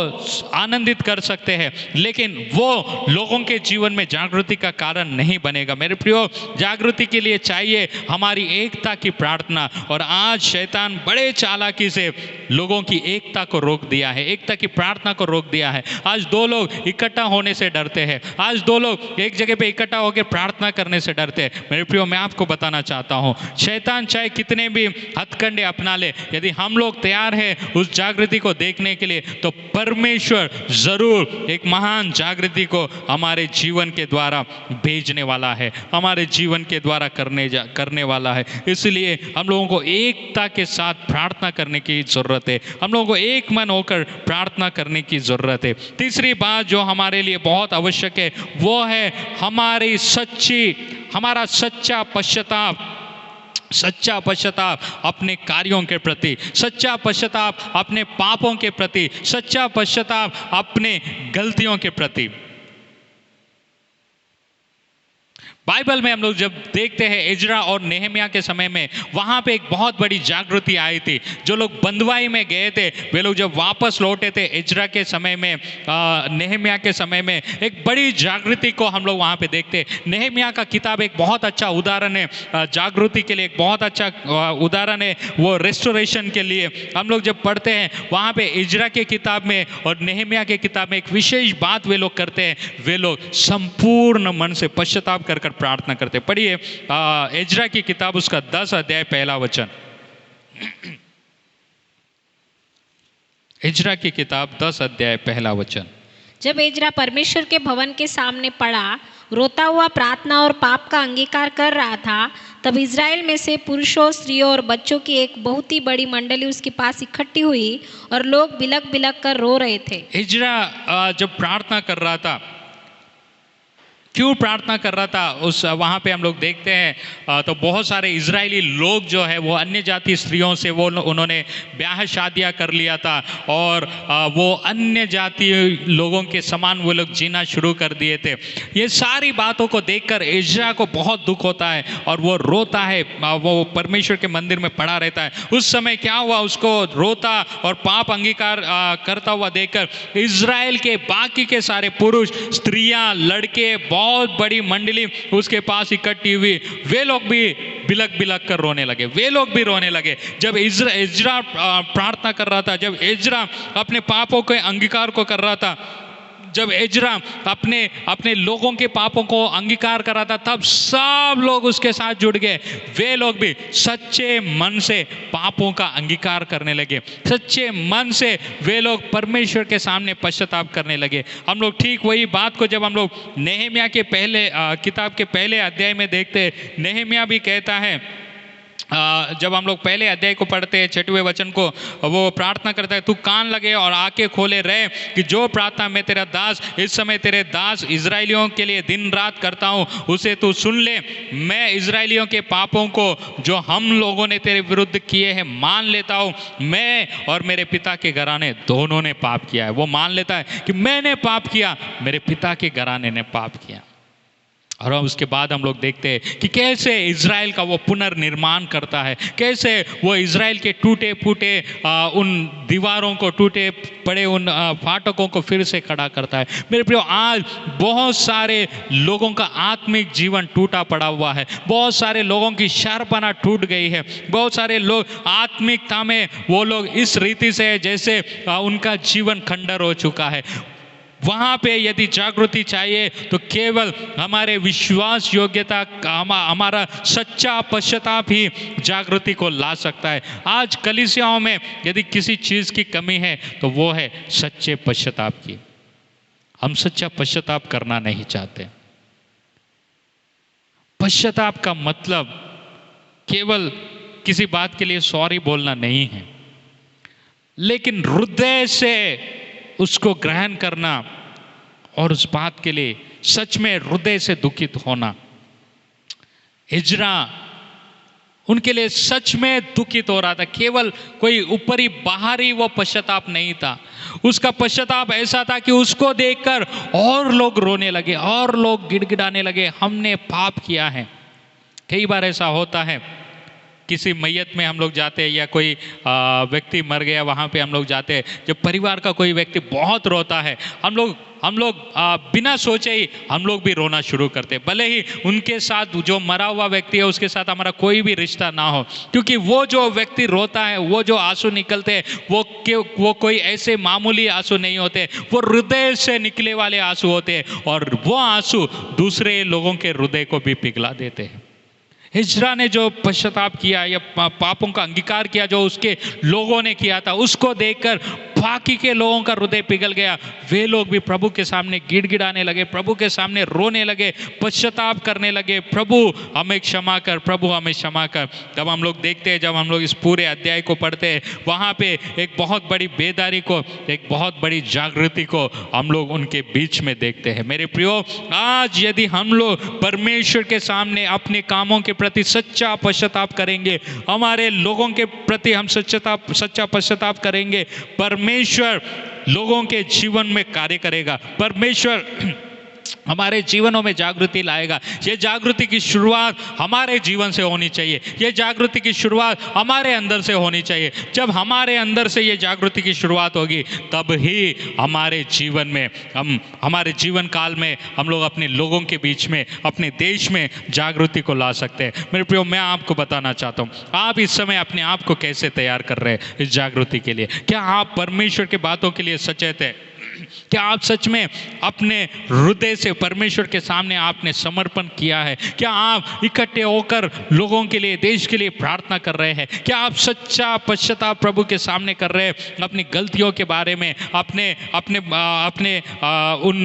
आनंदित कर सकते हैं, लेकिन वो लोगों के जीवन में जागृति का कारण नहीं बनेगा। मेरे प्रियो, जागृति के लिए चाहिए हमारी एकता की प्रार्थना। और आज शैतान बड़े चालाकी से लोगों की एकता को रोक दिया है, एकता की प्रार्थना को रोक दिया है। आज दो लोग इकट्ठा होने से डरते हैं, आज दो लोग एक जगह पे इकट्ठा होकर प्रार्थना करने से डरते हैं। मेरे प्रियो, मैं आपको बताना चाहता हूँ, शैतान चाहे कितने भी हथकंडे अपना ले, यदि हम लोग तैयार हैं उस जागृति को देखने के लिए, तो परमेश्वर जरूर एक महान जागृति को हमारे जीवन के द्वारा भेजने वाला है, हमारे जीवन के द्वारा करने वाला है। इसलिए हम लोगों को एकता के साथ प्रार्थना करने की जरूरत है, हम लोगों को एक मन होकर प्रार्थना करने की जरूरत है। तीसरी बात जो हमारे लिए बहुत आवश्यक है वो है हमारा सच्चा पश्चाताप अपने कार्यों के प्रति, सच्चा पश्चाताप अपने पापों के प्रति, सच्चा पश्चाताप अपने गलतियों के प्रति। बाइबल में हम लोग जब देखते हैं इजरा और नेहमिया के समय में, वहाँ पे एक बहुत बड़ी जागृति आई थी। जो लोग बंदवाई में गए थे वे लोग जब वापस लौटे थे इजरा के समय में, नेहमिया के समय में, एक बड़ी जागृति को हम लोग वहाँ पे देखते हैं। नेहमिया का किताब एक बहुत अच्छा उदाहरण है जागृति के लिए, एक बहुत अच्छा उदाहरण है वो रेस्टोरेशन के लिए। हम लोग जब पढ़ते हैं वहाँ पे इजरा के किताब में और नेहमिया के किताब में एक विशेष बात वे लोग करते हैं, वे लोग संपूर्ण मन से पश्चाताप कर प्रार्थना करते। पढ़िए इजरा की किताब उसका 10 अध्याय पहला वचन। इजरा की किताब 10 अध्याय पहला वचन। जब इजरा परमेश्वर के भवन के सामने पड़ा, रोता हुआ प्रार्थना और पाप का अंगीकार कर रहा था, तब इज़राइल में से पुरुषों, स्त्रियों और बच्चों की एक बहुत ही बड़ी मंडली उसके पास इकट्ठी हुई और लोग बिलक बिलक कर रो रहे थे। इजरा जब प्रार्थना कर रहा था, क्यों प्रार्थना कर रहा था, उस वहाँ पे हम लोग देखते हैं तो बहुत सारे इजरायली लोग जो है वो अन्य जाति स्त्रियों से उन्होंने ब्याह शादियाँ कर लिया था और वो अन्य जाति लोगों के समान वो लोग जीना शुरू कर दिए थे। ये सारी बातों को देखकर इजरा को बहुत दुख होता है और वो रोता है, वो परमेश्वर के मंदिर में पड़ा रहता है। उस समय क्या हुआ, उसको रोता और पाप अंगीकार करता हुआ देखकर इजराइल के बाकी के सारे पुरुष, स्त्रियाँ, लड़के, बहुत बड़ी मंडली उसके पास इकट्ठी हुई। वे लोग भी बिलक बिलक कर रोने लगे, वे लोग भी रोने लगे। जब इजरा प्रार्थना कर रहा था, जब इजरा अपने पापों के अंगीकार को कर रहा था, जब इजरा अपने लोगों के पापों को अंगीकार कर रहा था, तब सब लोग उसके साथ जुड़ गए। वे लोग भी सच्चे मन से पापों का अंगीकार करने लगे, सच्चे मन से वे लोग परमेश्वर के सामने पश्चाताप करने लगे। हम लोग ठीक वही बात को जब हम लोग नेहमिया के किताब के पहले अध्याय में देखते हैं, नेहमिया भी कहता है, जब हम लोग पहले अध्याय को पढ़ते हैं 6वें वचन को, वो प्रार्थना करता है, तू कान लगे और आंखें खोले रहे कि जो प्रार्थना मैं तेरा दास इस समय तेरे दास इजराइलियों के लिए दिन रात करता हूँ उसे तू सुन ले। मैं इजराइलियों के पापों को जो हम लोगों ने तेरे विरुद्ध किए हैं मान लेता हूँ। मैं और मेरे पिता के घराने दोनों ने पाप किया है। वो मान लेता है कि मैंने पाप किया, मेरे पिता के घराने ने पाप किया। और उसके बाद हम लोग देखते हैं कि कैसे इजराइल का वो पुनर्निर्माण करता है, कैसे वो इजराइल के टूटे फूटे उन दीवारों को, टूटे पड़े उन फाटकों को फिर से खड़ा करता है। मेरे प्रियो, आज बहुत सारे लोगों का आत्मिक जीवन टूटा पड़ा हुआ है, बहुत सारे लोगों की शर्पना टूट गई है, बहुत सारे लोग आत्मिकता में वो लोग इस रीति से जैसे उनका जीवन खंडर हो चुका है। वहाँ पे यदि जागृति चाहिए तो केवल हमारे विश्वास योग्यता, हमारा सच्चा पश्चाताप ही जागृति को ला सकता है। आज कलीसियाओं में यदि किसी चीज़ की कमी है तो वो है सच्चे पश्चाताप की। हम सच्चा पश्चाताप करना नहीं चाहते। पश्चाताप का मतलब केवल किसी बात के लिए सॉरी बोलना नहीं है, लेकिन हृदय से उसको ग्रहण करना और उस बात के लिए सच में हृदय से दुखित होना। इजरा उनके लिए सच में दुखित हो रहा था, केवल कोई ऊपरी बाहरी वो पश्चाताप नहीं था। उसका पश्चाताप ऐसा था कि उसको देखकर और लोग रोने लगे और लोग गिड़गिड़ाने लगे, हमने पाप किया है। कई बार ऐसा होता है किसी मैयत में हम लोग जाते हैं या कोई व्यक्ति मर गया वहाँ पे हम लोग जाते हैं, जब परिवार का कोई व्यक्ति बहुत रोता है, हम लोग बिना सोचे ही हम लोग भी रोना शुरू करते हैं, भले ही उनके साथ जो मरा हुआ व्यक्ति है उसके साथ हमारा कोई भी रिश्ता ना हो, क्योंकि वो जो व्यक्ति रोता है, वो जो आंसू निकलते हैं वो कोई ऐसे मामूली आंसू नहीं होते, वो हृदय से निकले वाले आंसू होते हैं और वो आंसू दूसरे लोगों के हृदय को भी पिघला देते हैं। हिजरा ने जो पश्चाताप किया या पापों का अंगीकार किया जो उसके लोगों ने किया था, उसको देखकर बाकी के लोगों का हृदय पिघल गया। वे लोग भी प्रभु के सामने गिड़गिड़ाने लगे, प्रभु के सामने रोने लगे, पश्चाताप करने लगे, प्रभु हमें क्षमा कर, प्रभु हमें क्षमा कर। तब हम लोग देखते हैं, जब हम लोग इस पूरे अध्याय को पढ़ते हैं, वहाँ पे एक बहुत बड़ी बेदारी को, एक बहुत बड़ी जागृति को हम लोग उनके बीच में देखते हैं। मेरे प्रियो, आज यदि हम लोग परमेश्वर के सामने अपने कामों के प्रति सच्चा पश्चाताप करेंगे, हमारे लोगों के प्रति हम सच्चा पश्चाताप करेंगे, परमेश्वर लोगों के जीवन में कार्य करेगा, परमेश्वर हमारे जीवनों में जागृति लाएगा। ये जागृति की शुरुआत हमारे जीवन से होनी चाहिए, ये जागृति की शुरुआत हमारे अंदर से होनी चाहिए। जब हमारे अंदर से ये जागृति की शुरुआत होगी, तब ही हमारे जीवन में हमारे जीवन काल में हम लोग अपने लोगों के बीच में, अपने देश में जागृति को ला सकते हैं। मेरे प्रियो, मैं आपको बताना चाहता हूँ, आप इस समय अपने आप को कैसे तैयार कर रहे हैं इस जागृति के लिए? क्या आप परमेश्वर की बातों के लिए सचेत हैं? क्या आप सच में अपने हृदय से परमेश्वर के सामने आपने समर्पण किया है? क्या आप इकट्ठे होकर लोगों के लिए, देश के लिए प्रार्थना कर रहे हैं? क्या आप सच्चा पश्चाताप प्रभु के सामने कर रहे हैं अपनी गलतियों के बारे में, अपने उन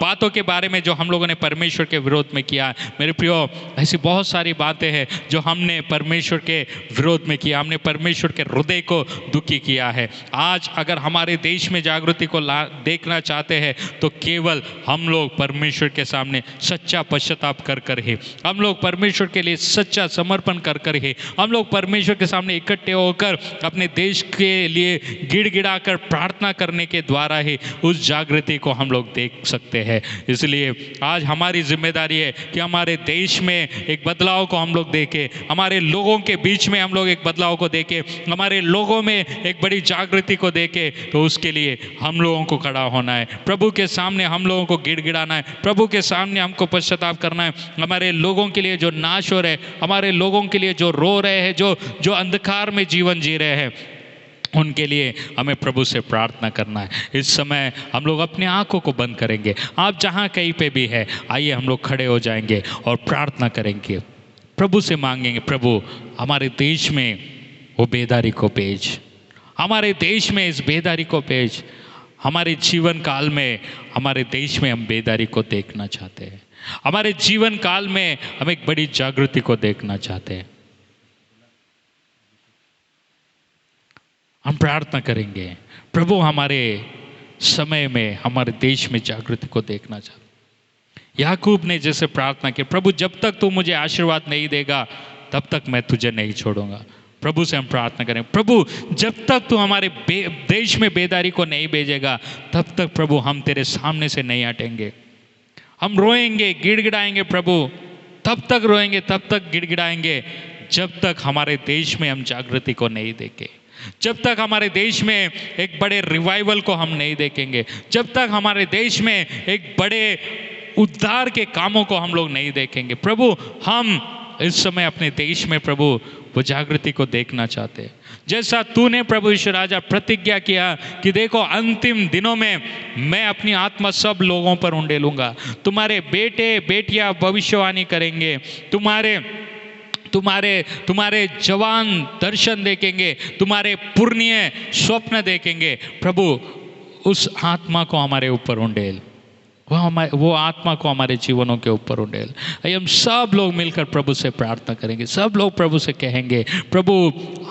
बातों के बारे में जो हम लोगों ने परमेश्वर के विरोध में किया है? मेरे प्रियो, ऐसी बहुत सारी बातें हैं जो हमने परमेश्वर के विरोध में किया, हमने परमेश्वर के हृदय को दुखी किया है। आज अगर हमारे देश में जागृति को देखना चाहते हैं तो केवल हम लोग परमेश्वर के सामने सच्चा पश्चाताप कर कर ही, हम लोग परमेश्वर के लिए सच्चा समर्पण कर कर ही, हम लोग परमेश्वर के सामने इकट्ठे होकर अपने देश के लिए गिड़गिड़ा कर प्रार्थना करने के द्वारा ही उस जागृति को हम लोग देख सकते हैं। इसलिए आज हमारी जिम्मेदारी है कि हमारे देश में एक बदलाव को हम लोग देखें, हमारे लोगों के बीच में हम लोग एक बदलाव को देखें, हमारे लोगों में एक बड़ी जागृति को देखें। तो उसके लिए हम लोगों को खड़ा होना है, प्रभु के सामने हम लोगों को गिड़गिड़ाना है, प्रभु के सामने हमको पश्चाताप करना है। हमारे लोगों के लिए जो नाश हो रहे हैं, हमारे लोगों के लिए जो रो रहे हैं, जो अंधकार में जीवन जी रहे हैं, उनके लिए हमें प्रभु से प्रार्थना करना है। इस समय हम लोग अपनी आंखों को बंद करेंगे, आप जहाँ कहीं पे भी है, आइए हम लोग खड़े हो जाएंगे और प्रार्थना करेंगे, प्रभु से मांगेंगे, प्रभु हमारे देश में वो बेदारी को भेज, हमारे देश में इस बेदारी को भेज। हमारे जीवन काल में, हमारे देश में हम बेदारी को देखना चाहते हैं, हमारे जीवन काल में हम एक बड़ी जागृति को देखना चाहते हैं। हम प्रार्थना करेंगे, प्रभु हमारे समय में, हमारे देश में जागृति को देखना चाहते हैं। याकूब ने जैसे प्रार्थना की, प्रभु जब तक तू मुझे आशीर्वाद नहीं देगा तब तक मैं तुझे नहीं छोड़ूंगा। प्रभु से हम प्रार्थना करें, प्रभु जब तक तू हमारे देश में बेदारी को नहीं भेजेगा तब तक प्रभु हम तेरे सामने से नहीं हटेंगे। हम रोएंगे, गिड़गिड़ाएंगे प्रभु, तब तक रोएंगे, तब तक गिड़गिड़ाएंगे जब तक हमारे देश में हम जागृति को नहीं देखें, जब तक हमारे देश में एक बड़े रिवाइवल को हम नहीं देखेंगे, जब तक हमारे देश में एक बड़े उद्धार के कामों को हम लोग नहीं देखेंगे। प्रभु हम इस समय अपने देश में प्रभु वो जागृति को देखना चाहते हैं, जैसा तूने प्रभु ईश्वर राजा प्रतिज्ञा किया कि देखो अंतिम दिनों में मैं अपनी आत्मा सब लोगों पर उंडेलूंगा, तुम्हारे बेटे बेटियां भविष्यवाणी करेंगे, तुम्हारे जवान दर्शन देखेंगे, तुम्हारे पुण्य स्वप्न देखेंगे। प्रभु उस आत्मा को हमारे ऊपर उंडेल, वो आत्मा को हमारे जीवनों के ऊपर उंडेल। हम सब लोग मिलकर प्रभु से प्रार्थना करेंगे, सब लोग प्रभु से कहेंगे, प्रभु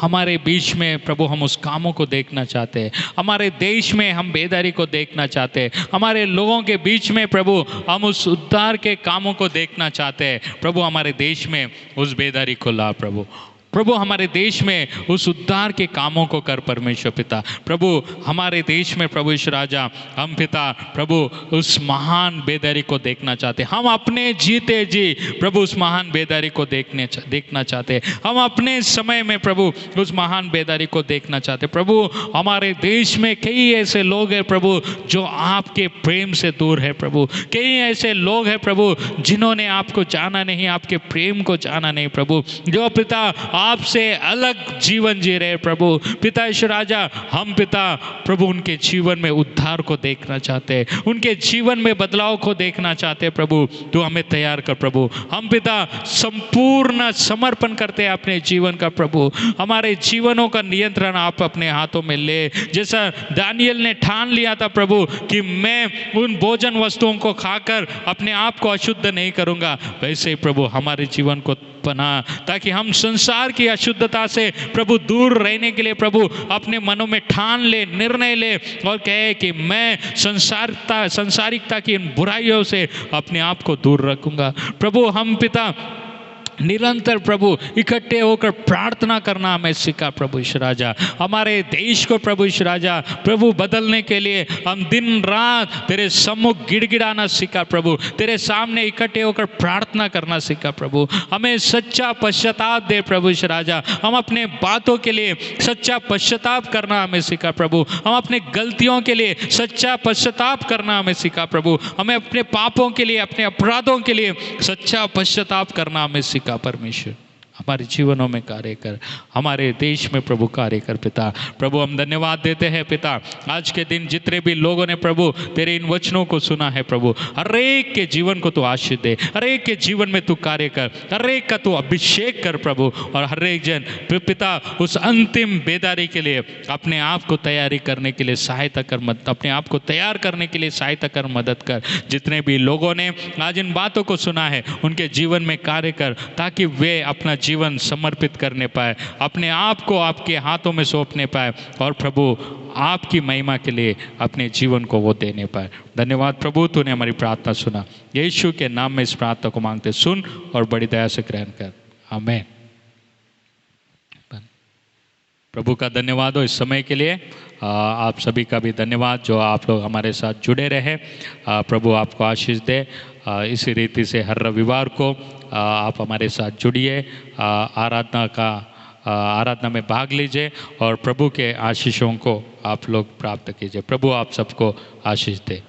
हमारे बीच में प्रभु हम उस कामों को देखना चाहते हैं, हमारे देश में हम बेदारी को देखना चाहते हैं, हमारे लोगों के बीच में प्रभु हम उस उद्धार के कामों को देखना चाहते हैं। प्रभु हमारे देश में उस बेदारी को ला, प्रभु प्रभु हमारे देश में उस उद्धार के कामों को कर परमेश्वर पिता। प्रभु हमारे देश में प्रभु ईश्वर राजा, हम पिता प्रभु उस महान बेदारी को देखना चाहते। हम अपने जीते जी प्रभु उस महान बेदारी को देखना चाहते। हम अपने समय में प्रभु उस महान बेदारी को देखना चाहते। प्रभु हमारे देश में कई ऐसे लोग हैं प्रभु जो आपके प्रेम से दूर है प्रभु। कई ऐसे लोग हैं प्रभु जिन्होंने आपको जाना नहीं, आपके प्रेम को जाना नहीं प्रभु, जो पिता आपसे अलग जीवन जी रहे प्रभु। पिता ईश्वर राजा, हम पिता प्रभु उनके जीवन में उद्धार को देखना चाहते हैं, उनके जीवन में बदलाव को देखना चाहते हैं प्रभु। तो हमें तैयार कर प्रभु। हम पिता संपूर्ण समर्पण करते हैं अपने जीवन का प्रभु। हमारे जीवनों का नियंत्रण आप अपने हाथों में ले। जैसा दानियल ने ठान लिया था प्रभु कि मैं उन भोजन वस्तुओं को खाकर अपने आप को अशुद्ध नहीं करूंगा, वैसे ही प्रभु हमारे जीवन को बना, ताकि हम संसार की अशुद्धता से प्रभु दूर रहने के लिए प्रभु अपने मनों में ठान ले, निर्णय ले और कहे कि मैं संसारिकता की इन बुराइयों से अपने आप को दूर रखूंगा। प्रभु हम पिता निरंतर प्रभु इकट्ठे होकर प्रार्थना करना हमें सिखा प्रभु ईश्वर राजा। हमारे देश को प्रभु ईश्वर राजा प्रभु बदलने के लिए हम दिन रात तेरे सम्मुख गिड़गिड़ाना सीखा प्रभु। तेरे सामने इकट्ठे होकर प्रार्थना करना सीखा प्रभु। हमें सच्चा पश्चाताप दे प्रभु ईश्वर राजा। हम अपने बातों के लिए सच्चा पश्चाताप करना हमें सीखा प्रभु। हम अपने गलतियों के लिए सच्चा पश्चाताप करना हमें सीखा प्रभु। हमें अपने पापों के लिए, अपने अपराधों के लिए सच्चा पश्चाताप करना हमें सीखा परमेश्वर। हमारे जीवनों में कार्य कर, हमारे देश में प्रभु कार्य कर पिता। प्रभु हम धन्यवाद देते हैं पिता, आज के दिन जितने भी लोगों ने प्रभु तेरे इन वचनों को सुना है प्रभु, हर एक के जीवन को तू आशीष दे, हर एक के जीवन में तू कार्य कर, हर एक का तू अभिषेक कर प्रभु। और हर एक जन पिता उस अंतिम बेदारी के लिए अपने आप को तैयारी करने के लिए सहायता कर, अपने आप को तैयार करने के लिए सहायता कर, मदद कर। जितने भी लोगों ने आज इन बातों को सुना है उनके जीवन में कार्य कर, ताकि वे अपना जीवन समर्पित करने पाए, अपने आप को आपके हाथों में सौंपने पाए और प्रभु आपकी महिमा के लिए अपने जीवन को वो देने पाए। धन्यवाद प्रभु, तूने हमारी प्रार्थना सुना। यीशु के नाम में इस प्रार्थना को मांगते, सुन और बड़ी दया से ग्रहण कर, आमीन। प्रभु का धन्यवाद हो इस समय के लिए। आप सभी का भी धन्यवाद जो आप लोग हमारे साथ जुड़े रहे। प्रभु आपको आशीष दे। इसी रीति से हर रविवार को आप हमारे साथ जुड़िए, आराधना में भाग लीजिए और प्रभु के आशीषों को आप लोग प्राप्त कीजिए। प्रभु आप सबको आशीष दे।